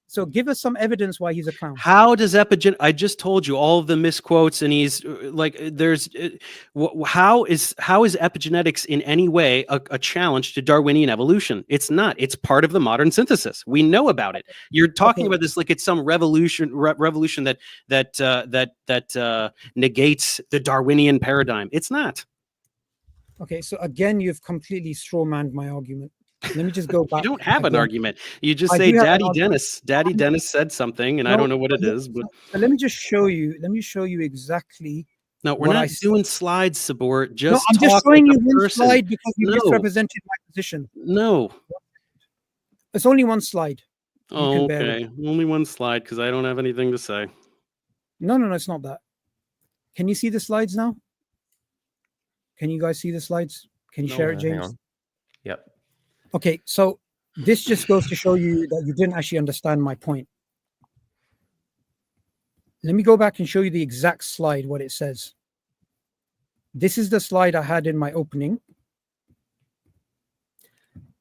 So give us some evidence why he's a clown. How does I just told you all of the misquotes, and he's like, how is epigenetics in any way a challenge to Darwinian evolution? It's not. It's part of the modern synthesis. We know about it. You're talking about this like it's some revolution that negates the Darwinian paradigm. It's not. Okay, so again, you've completely strawmanned my argument. Let me just go back. You don't have an argument. You just say Daddy Dennis said something, and I don't know what it is. But let me just show you. Let me show you exactly. No, we're not doing slides, Subboor. No, I'm just showing you one slide because you misrepresented my position. No. It's only one slide. Oh, okay. Only one slide because I don't have anything to say. No, it's not that. Can you see the slides now? Can you guys see the slides? Can you share it, James? Hang on. Yep. Okay, so this just goes to show you that you didn't actually understand my point. Let me go back and show you the exact slide, what it says. This is the slide I had in my opening.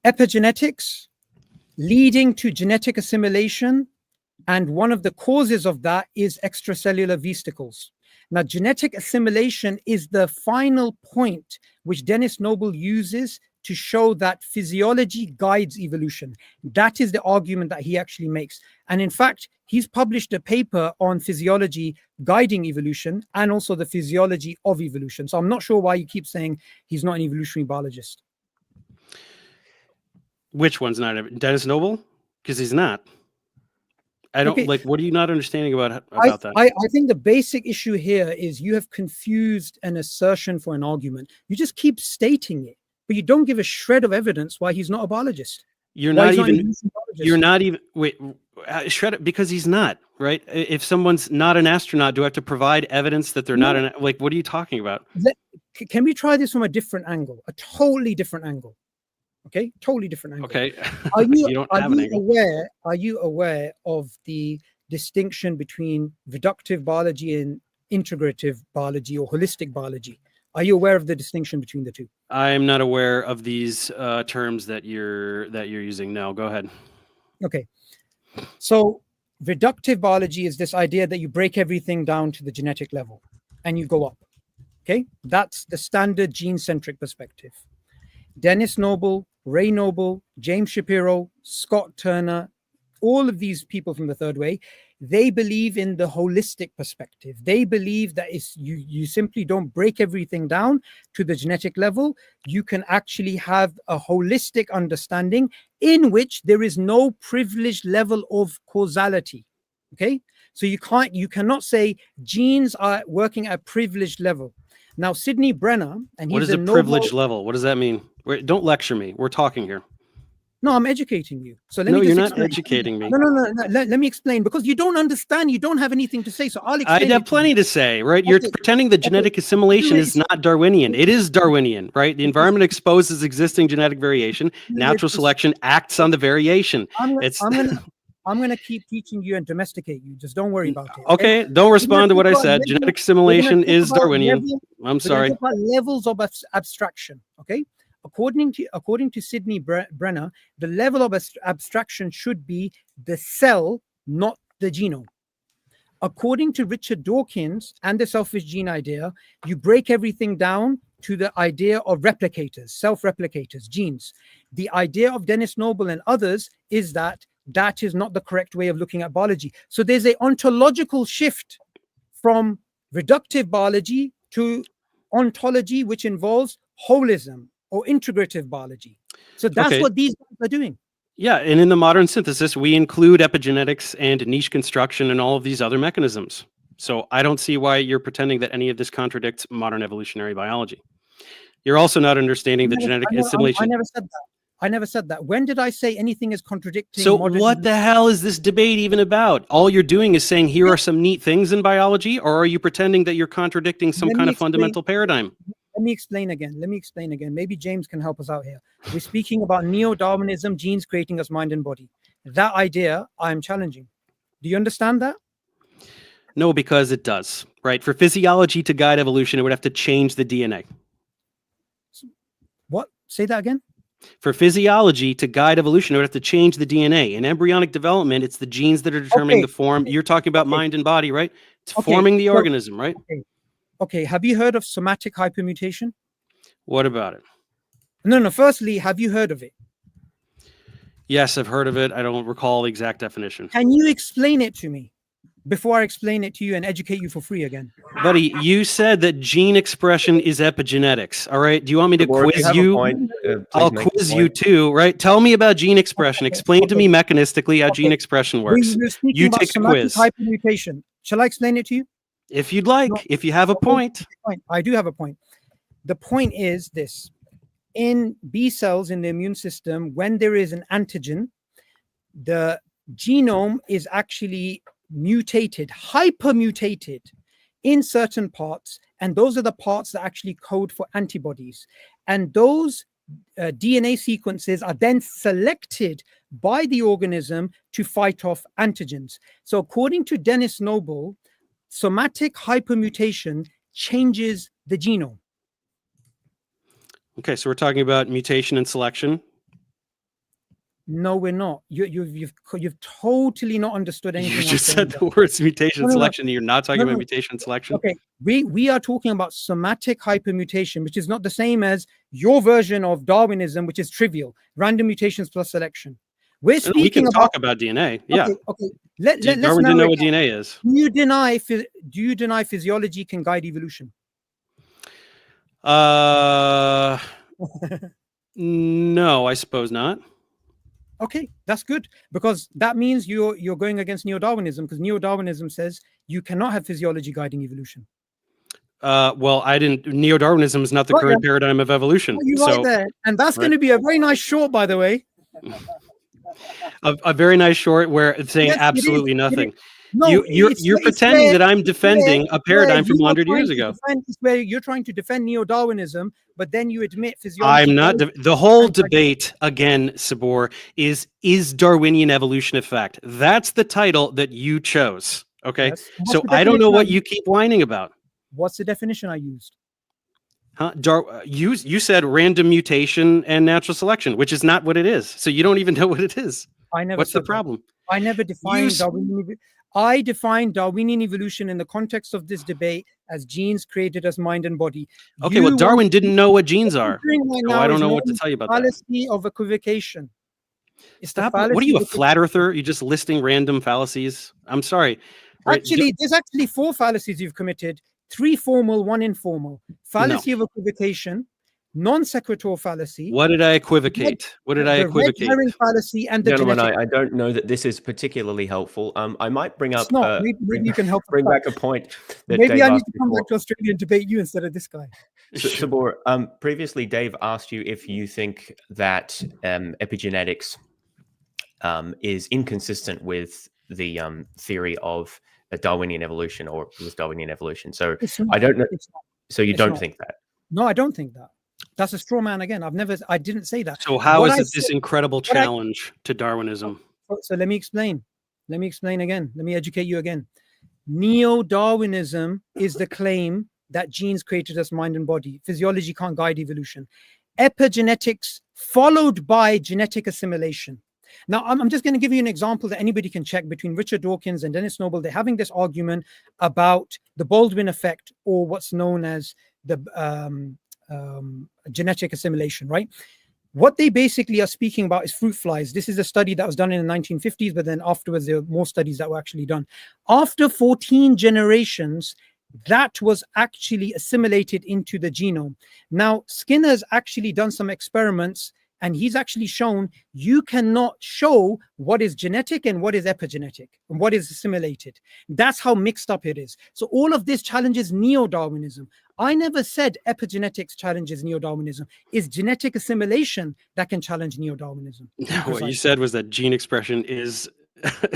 Epigenetics leading to genetic assimilation, and one of the causes of that is extracellular vesicles. Now, genetic assimilation is the final point which Dennis Noble uses to show that physiology guides evolution. That is the argument that he actually makes. And in fact, he's published a paper on physiology guiding evolution and also the physiology of evolution. So I'm not sure why you keep saying he's not an evolutionary biologist. Which one's not? Dennis Noble? Because he's not. I don't like, what are you not understanding about that? I think the basic issue here is you have confused an assertion for an argument. You just keep stating it, but you don't give a shred of evidence why he's not a biologist. You're not even, wait, shred it because he's not, right? If someone's not an astronaut, do I have to provide evidence that they're not like, what are you talking about? Can we try this from a different angle, a totally different angle? Okay, totally different angle. Okay. Are you aware of the distinction between reductive biology and integrative biology or holistic biology? Are you aware of the distinction between the two? I'm not aware of these terms that you're using. No, go ahead. Okay. So reductive biology is this idea that you break everything down to the genetic level and you go up. Okay, that's the standard gene-centric perspective. Dennis Noble, Ray Noble, James Shapiro, Scott Turner, all of these people from the third way, they believe in the holistic perspective. They believe that you simply don't break everything down to the genetic level. You can actually have a holistic understanding in which there is no privileged level of causality. Okay, so you cannot say genes are working at a privileged level. Now, Sidney Brenner, and he's what is a privileged level? What does that mean? Don't lecture me. We're talking here. No, I'm educating you. So no, you're not educating me. No. Let me explain, because you don't understand. You don't have anything to say. So I'll explain. I have plenty to say, right? You're pretending that genetic assimilation is not Darwinian. It is Darwinian, right? The environment exposes existing genetic variation. Natural selection acts on the variation. I'm going to keep teaching you and domesticate you. Just don't worry about it. Okay, don't respond to what I said. Genetic assimilation is Darwinian. I'm sorry. Levels of abstraction, okay? According to Sidney Brenner, the level of abstraction should be the cell, not the genome. According to Richard Dawkins and the selfish gene idea, you break everything down to the idea of replicators, self-replicators, genes. The idea of Dennis Noble and others is that is not the correct way of looking at biology. So there's an ontological shift from reductive biology to ontology, which involves holism or integrative biology. So that's Okay. what these guys are doing. Yeah, and in the modern synthesis, we include epigenetics and niche construction and all of these other mechanisms. So I don't see why you're pretending that any of this contradicts modern evolutionary biology. You're also not understanding the genetic assimilation. I never said that. I never said that. When did I say anything is contradicting? So modern what the hell is this debate even about? All you're doing is saying here are some neat things in biology, or are you pretending that you're contradicting some kind of fundamental paradigm? Let me explain again. Maybe James can help us out here. We're speaking about neo-Darwinism, genes creating us mind and body. That idea I'm challenging. Do you understand that? No, because it does, right? For physiology to guide evolution, it would have to change the DNA. What? Say that again? For physiology to guide evolution, it would have to change the DNA. In embryonic development, it's the genes that are determining the form. You're talking about mind and body, right? It's forming the organism, right? Okay. Have you heard of somatic hypermutation? What about it? No. Firstly, have you heard of it? Yes, I've heard of it. I don't recall the exact definition. Can you explain it to me before I explain it to you and educate you for free again? Buddy, you said that gene expression is epigenetics. All right. Do you want me to quiz you? I'll quiz you too, right? Tell me about gene expression. Explain to me mechanistically how gene expression works. You take the quiz. Hypermutation. Shall I explain it to you? If you'd like, if you have a point. I do have a point. The point is this. In B cells in the immune system, when there is an antigen, the genome is actually mutated, hypermutated in certain parts, and those are the parts that actually code for antibodies. And those DNA sequences are then selected by the organism to fight off antigens. So according to Dennis Noble, somatic hypermutation changes the genome. Okay, so we're talking about mutation and selection. No, we're not. You've totally not understood anything. You just said the words mutation and selection. You're not talking about mutation and selection. Okay, we are talking about somatic hypermutation, which is not the same as your version of Darwinism, which is trivial, random mutations plus selection. We're speaking we can talk about DNA. Yeah. Okay. Darwin didn't know what DNA is. Do you deny physiology can guide evolution? No, I suppose not. Okay, that's good, because that means you're going against neo-Darwinism, because neo-Darwinism says you cannot have physiology guiding evolution. Well, neo-Darwinism is not the current paradigm of evolution. You're right there. And that's going to be a very nice short, by the way. A very nice short where it's saying absolutely nothing. No, you're pretending that I'm defending a paradigm from 100 years ago. It's where you're trying to defend neo-Darwinism, but then you admit physiology. I'm not. The whole debate, again, Subboor, is Darwinian evolution a fact? That's the title that you chose. Okay. Yes. So I don't know what you keep whining about. What's the definition I used? Huh? You said random mutation and natural selection, which is not what it is. So you don't even know what it is. What's the problem? I never defined Darwinian. I define Darwinian evolution in the context of this debate as genes created as mind and body. Okay, well, Darwin didn't know what genes are. So I don't know what to tell you about that. Fallacy of equivocation. Stop. What are you, a flat earther? You're just listing random fallacies? I'm sorry. Right? Actually, there's actually 4 fallacies you've committed. 3 formal, 1 informal. Fallacy of equivocation, non sequitur fallacy. What did I equivocate? What did I equivocate? The red herring fallacy and the gentlemen, I don't know that this is particularly helpful. I might bring up. Maybe you can help. Bring back a point. That maybe Dave I need to come back to Australia and debate you instead of this guy. Subboor, previously Dave asked you if you think that epigenetics is inconsistent with the theory of Darwinian evolution, or with Darwinian evolution. So I don't know. So you don't think that? No, I don't think that. That's a straw man again. I didn't say that. So how is it this incredible challenge to Darwinism? So let me explain. Let me explain again. Let me educate you again. Neo-Darwinism is the claim that genes created us mind and body. Physiology can't guide evolution. Epigenetics followed by genetic assimilation. Now, I'm just going to give you an example that anybody can check between Richard Dawkins and Dennis Noble. They're having this argument about the Baldwin effect, or what's known as the genetic assimilation, right? What they basically are speaking about is fruit flies. This is a study that was done in the 1950s, but then afterwards there were more studies that were actually done. After 14 generations, that was actually assimilated into the genome. Now, Skinner's actually done some experiments, and he's actually shown you cannot show what is genetic and what is epigenetic and what is assimilated. That's how mixed up it is. So all of this challenges neo-Darwinism. I never said epigenetics challenges neo-Darwinism. It's genetic assimilation that can challenge neo-Darwinism. What you said was that gene expression is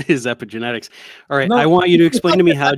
is epigenetics. All right, No, I want you to explain to me how.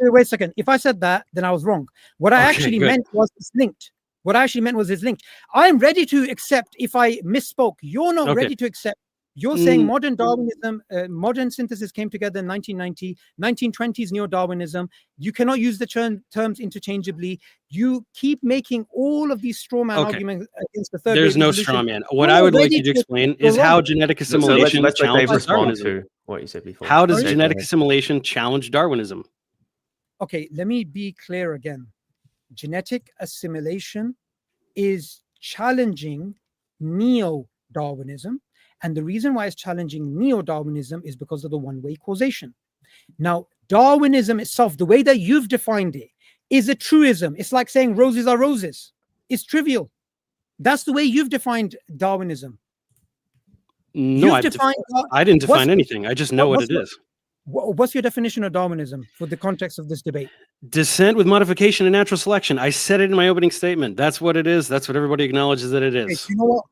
Wait a second. If I said that, then I was wrong. What I actually meant was it's linked. What I actually meant was it's linked. I'm ready to accept if I misspoke. You're not ready to accept. You're saying modern Darwinism, modern synthesis came together in 1990, 1920s neo-Darwinism. You cannot use the terms interchangeably. You keep making all of these straw man arguments against the third. There's no straw man. What I would like you to explain is how genetic assimilation challenges Darwinism. To what you said before. How does genetic assimilation challenge Darwinism? Okay, let me be clear again. Genetic assimilation is challenging neo-Darwinism. And the reason why it's challenging neo-Darwinism is because of the one-way causation. Now, Darwinism itself, the way that you've defined it, is a truism. It's like saying roses are roses. It's trivial. That's the way you've defined Darwinism. No, I didn't define anything. I just know what it is. What's your definition of Darwinism for the context of this debate? Descent with modification and natural selection. I said it in my opening statement. That's what it is. That's what everybody acknowledges that it is. Okay, you know what?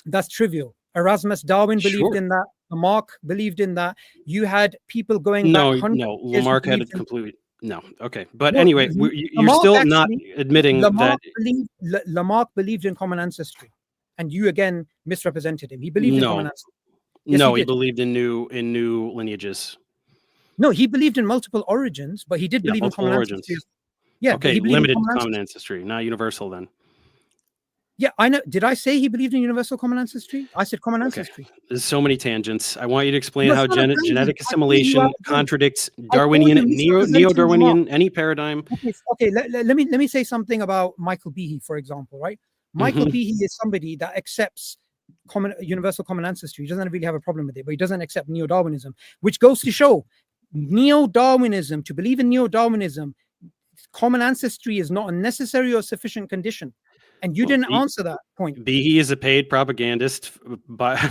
That's trivial. Erasmus Darwin believed in that. Lamarck believed in that. You had people going back. No, Lamarck had it completely. No, okay. But anyway, you're still not admitting that. Lamarck believed in common ancestry. And you again misrepresented him. He believed in common ancestry. Yes, he believed in new lineages. No, he believed in multiple origins, but he did believe in common ancestry. Yeah. Okay, limited common ancestry, not universal then. Yeah, I know. Did I say he believed in universal common ancestry? I said common ancestry. There's so many tangents. I want you to explain how genetic assimilation contradicts Darwinian, neo-Darwinian, any paradigm. Okay. Let me say something about Michael Behe, for example, right? Michael Behe is somebody that accepts universal common ancestry. He doesn't really have a problem with it, but he doesn't accept neo-Darwinism, which goes to show neo-Darwinism, to believe in neo-Darwinism, common ancestry is not a necessary or sufficient condition. And you didn't answer that point. Behe is a paid propagandist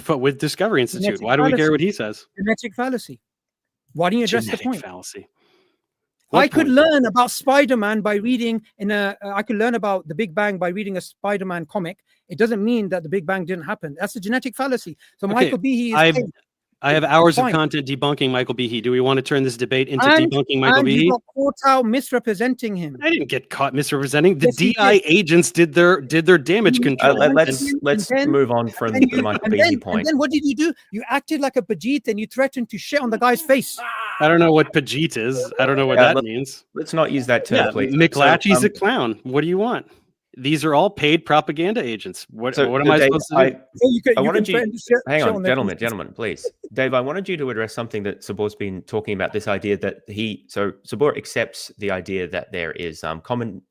with Discovery Institute. Why do we care what he says? Genetic fallacy. Why don't you address the point? Fallacy. I could learn about Spider-Man by reading I could learn about the Big Bang by reading a Spider-Man comic. It doesn't mean that the Big Bang didn't happen. That's a genetic fallacy. So Michael Behe is I have hours of content debunking Michael Behe. Do we want to turn this debate into debunking Michael Behe? You got caught out misrepresenting him. I didn't get caught misrepresenting. The DI agents did their damage control. Let's move on from the Michael Behe point. And then what did you do? You acted like a Bajit and you threatened to shit on the guy's face. I don't know what Pajit is. I don't know what that means. Let's not use that term, please. McLatchy's a clown. What do you want? These are all paid propaganda agents. What am I supposed to do? I wanted you. Hang on, gentlemen, please. Dave, I wanted you to address something that Subboor's been talking about. This idea that Subboor accepts the idea that there is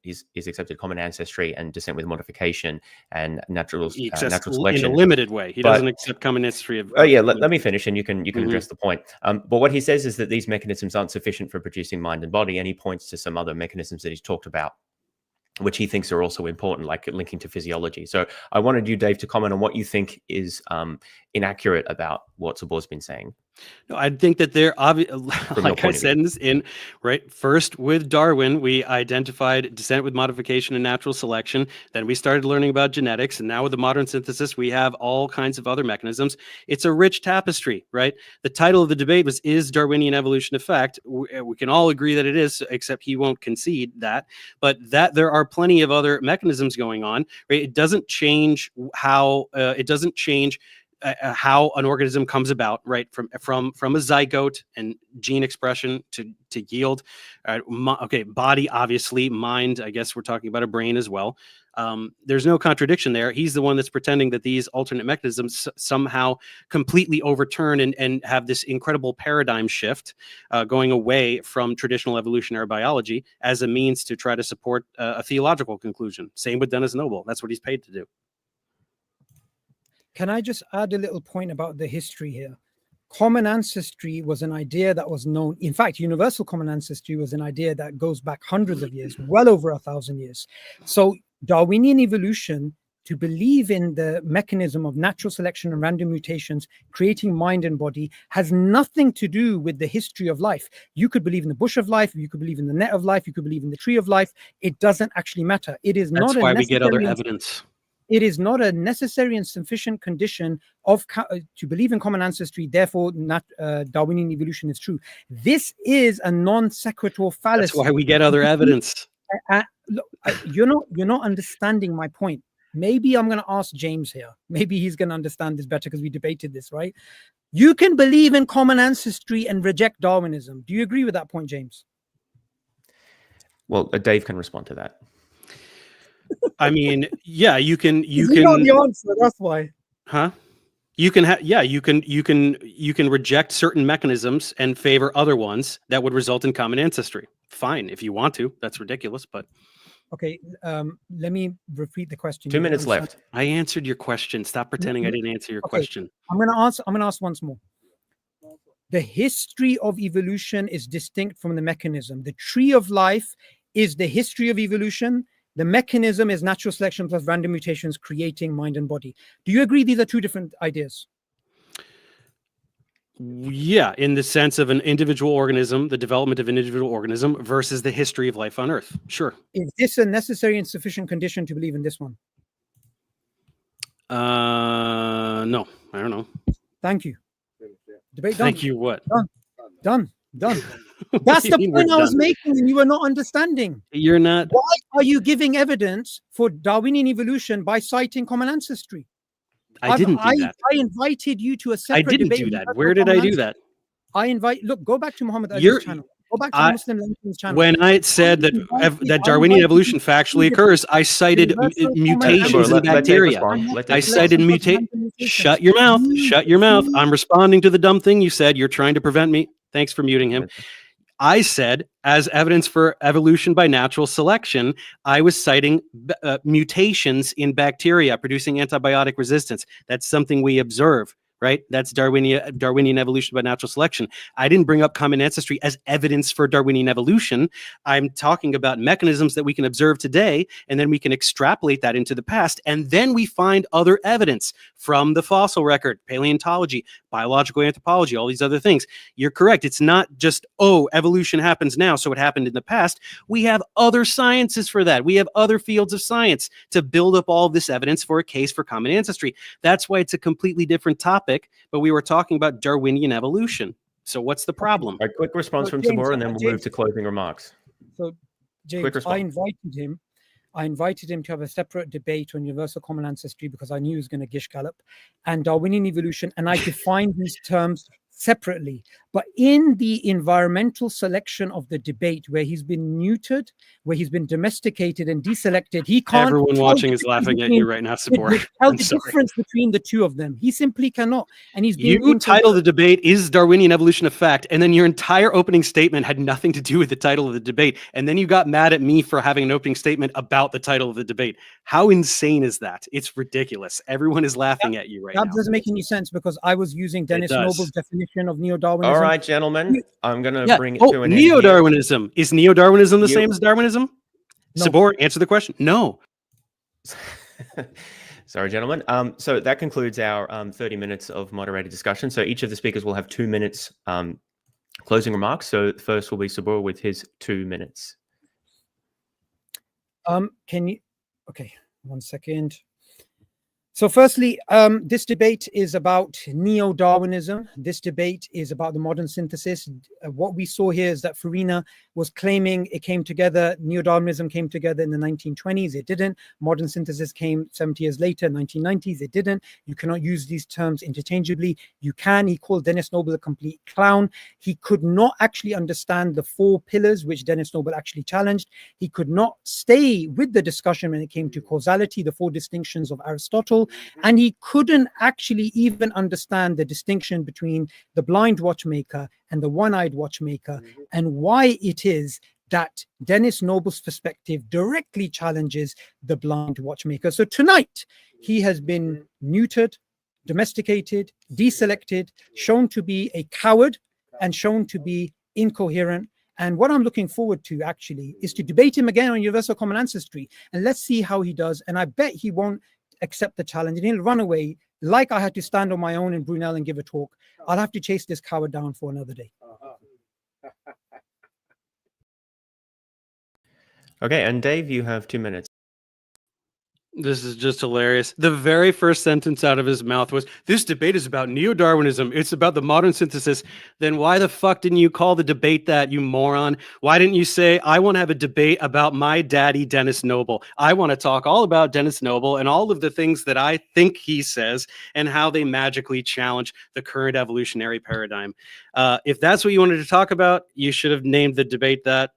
is accepted common ancestry and descent with modification and natural selection in a limited way. He doesn't accept common ancestry. Let me finish, and you can address the point. But what he says is that these mechanisms aren't sufficient for producing mind and body, and he points to some other mechanisms that he's talked about, which he thinks are also important, like linking to physiology. So I wanted you, Dave, to comment on what you think is inaccurate about what Subboor's been saying. No, I think that they're like I said first with Darwin, we identified descent with modification and natural selection. Then we started learning about genetics. And now with the modern synthesis, we have all kinds of other mechanisms. It's a rich tapestry, right? The title of the debate was, is Darwinian evolution a fact? We can all agree that it is, except he won't concede that. But that there are plenty of other mechanisms going on, right? It doesn't change how how an organism comes about, right? From a zygote and gene expression to yield. Body, obviously, mind, I guess we're talking about a brain as well. There's no contradiction there. He's the one that's pretending that these alternate mechanisms somehow completely overturn and have this incredible paradigm shift, going away from traditional evolutionary biology as a means to try to support a theological conclusion. Same with Dennis Noble. That's what he's paid to do. Can I just add a little point about the history here? common ancestry was an idea that was known. In fact, universal common ancestry was an idea that goes back hundreds of years, well over 1,000 years. So Darwinian evolution, to believe in the mechanism of natural selection and random mutations creating mind and body, has nothing to do with the history of life. You could believe in the bush of life, you could believe in the net of life, you could believe in the tree of life. It doesn't actually matter. It is That's not why we get other evidence. It is not a necessary and sufficient condition to believe in common ancestry. Therefore, Darwinian evolution is true. This is a non sequitur fallacy. That's why we get other evidence. Look, you're not understanding my point. Maybe I'm going to ask James here. Maybe he's going to understand this better because we debated this, right? You can believe in common ancestry and reject Darwinism. Do you agree with that point, James? Well, Dave can respond to that. I mean, yeah, you can. You know the answer. That's why. Huh? You can have. Yeah, you can reject certain mechanisms and favor other ones that would result in common ancestry. Fine, if you want to. That's ridiculous, but. Okay, let me repeat the question. 2 minutes left. I answered your question. Stop pretending I didn't answer your question. I'm gonna ask once more. The history of evolution is distinct from the mechanism. The tree of life is the history of evolution. The mechanism is natural selection plus random mutations creating mind and body. Do you agree these are two different ideas? Yeah, in the sense of an individual organism, the development of an individual organism versus the history of life on Earth. Sure. Is this a necessary and sufficient condition to believe in this one? No, I don't know. Thank you. Debate done. Thank you. What? Done. That's the point I was making, and you were not understanding. You're not. Why are you giving evidence for Darwinian evolution by citing common ancestry? I didn't do that. I invited you to a separate debate. I didn't do that. Where did I do that? Look, go back to Muhammad Ali's channel. Go back to Muslim Language channel. When I said that Darwinian evolution factually occurs, I cited mutations in bacteria. I cited Shut your mouth. Shut your mouth. I'm responding to the dumb thing you said. You're trying to prevent me. Thanks for muting him. I said, as evidence for evolution by natural selection, I was citing mutations in bacteria producing antibiotic resistance. That's something we observe, right? That's Darwinian evolution by natural selection. I didn't bring up common ancestry as evidence for Darwinian evolution. I'm talking about mechanisms that we can observe today, and then we can extrapolate that into the past, and then we find other evidence from the fossil record, paleontology, biological anthropology, all these other things. You're correct. It's not just, oh, evolution happens now, so it happened in the past. We have other sciences for that. We have other fields of science to build up all this evidence for a case for common ancestry. That's why it's a completely different topic, but we were talking about Darwinian evolution. So what's the problem? A quick response from Subboor, and then we'll move to closing remarks. So, James, I invited him to have a separate debate on universal common ancestry because I knew he was going to gish gallop, and Darwinian evolution, and I defined these terms separately. But in the environmental selection of the debate, where he's been neutered, where he's been domesticated and deselected, he can't. Everyone watching is laughing at you right now, Subboor. Tell the difference between the two of them. He simply cannot. And he's you title the debate "Is Darwinian Evolution a Fact?" and then your entire opening statement had nothing to do with the title of the debate, and then you got mad at me for having an opening statement about the title of the debate. How insane is that? It's ridiculous. Everyone is laughing at you right now. That doesn't make any sense because I was using Dennis Noble's definition of neo-Darwinism. All right, gentlemen, I'm going to bring it to an end. Neo-Darwinism. Is neo-Darwinism the same as Darwinism? No. Subboor, answer the question. No. Sorry, gentlemen. So that concludes our 30 minutes of moderated discussion. So each of the speakers will have 2 minutes closing remarks. So first will be Subboor with his 2 minutes. Okay, 1 second. So firstly, this debate is about neo-Darwinism. This debate is about the modern synthesis. What we saw here is that Farina was claiming it came together, neo-Darwinism came together in the 1920s. It didn't. Modern synthesis came 70 years later, 1990s. It didn't. You cannot use these terms interchangeably. You can. He called Dennis Noble a complete clown. He could not actually understand the 4 pillars, which Dennis Noble actually challenged. He could not stay with the discussion when it came to causality, the 4 distinctions of Aristotle. And he couldn't actually even understand the distinction between the blind watchmaker and the one-eyed watchmaker, and why it is that Dennis Noble's perspective directly challenges the blind watchmaker. So tonight, he has been neutered, domesticated, deselected, shown to be a coward, and shown to be incoherent. And what I'm looking forward to actually is to debate him again on universal common ancestry. And let's see how he does. And I bet he won't accept the challenge and he'll run away. Like I had to stand on my own in Brunel and give a talk. I'll have to chase this coward down for another day. Okay, and Dave, you have 2 minutes. This is just hilarious. The very first sentence out of his mouth was, "This debate is about neo-Darwinism. It's about the modern synthesis." Then why the fuck didn't you call the debate that, you moron? Why didn't you say, "I want to have a debate about my daddy, Dennis Noble. I want to talk all about Dennis Noble and all of the things that I think he says and how they magically challenge the current evolutionary paradigm." If that's what you wanted to talk about, you should have named the debate that.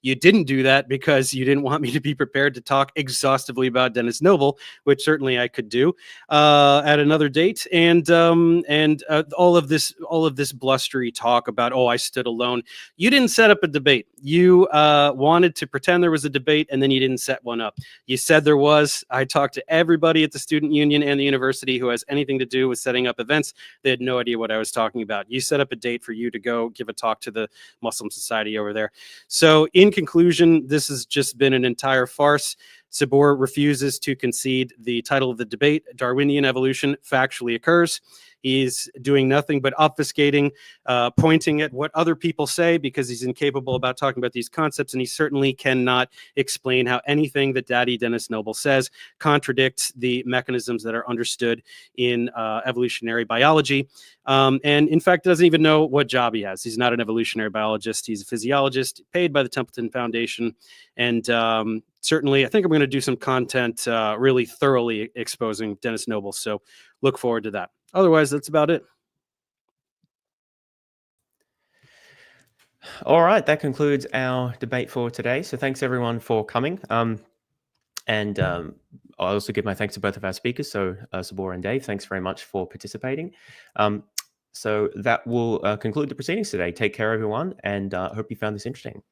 You didn't do that because you didn't want me to be prepared to talk exhaustively about Dennis Noble, which certainly I could do at another date. And all of this blustery talk about, oh, I stood alone. You didn't set up a debate. You wanted to pretend there was a debate, and then you didn't set one up. You said there was. I talked to everybody at the student union and the university who has anything to do with setting up events. They had no idea what I was talking about. You set up a date for you to go give a talk to the Muslim Society over there. So in conclusion, this has just been an entire farce. Subboor refuses to concede the title of the debate. Darwinian evolution factually occurs. He's doing nothing but obfuscating, pointing at what other people say because he's incapable about talking about these concepts, and he certainly cannot explain how anything that Daddy Dennis Noble says contradicts the mechanisms that are understood in evolutionary biology. And in fact, doesn't even know what job he has. He's not an evolutionary biologist. He's a physiologist paid by the Templeton Foundation. And certainly, I think I'm going to do some content really thoroughly exposing Dennis Noble. So look forward to that. Otherwise, that's about it. All right, that concludes our debate for today. So thanks everyone for coming. And I also give my thanks to both of our speakers. So Subboor and Dave, thanks very much for participating. So that will conclude the proceedings today. Take care, everyone, and hope you found this interesting.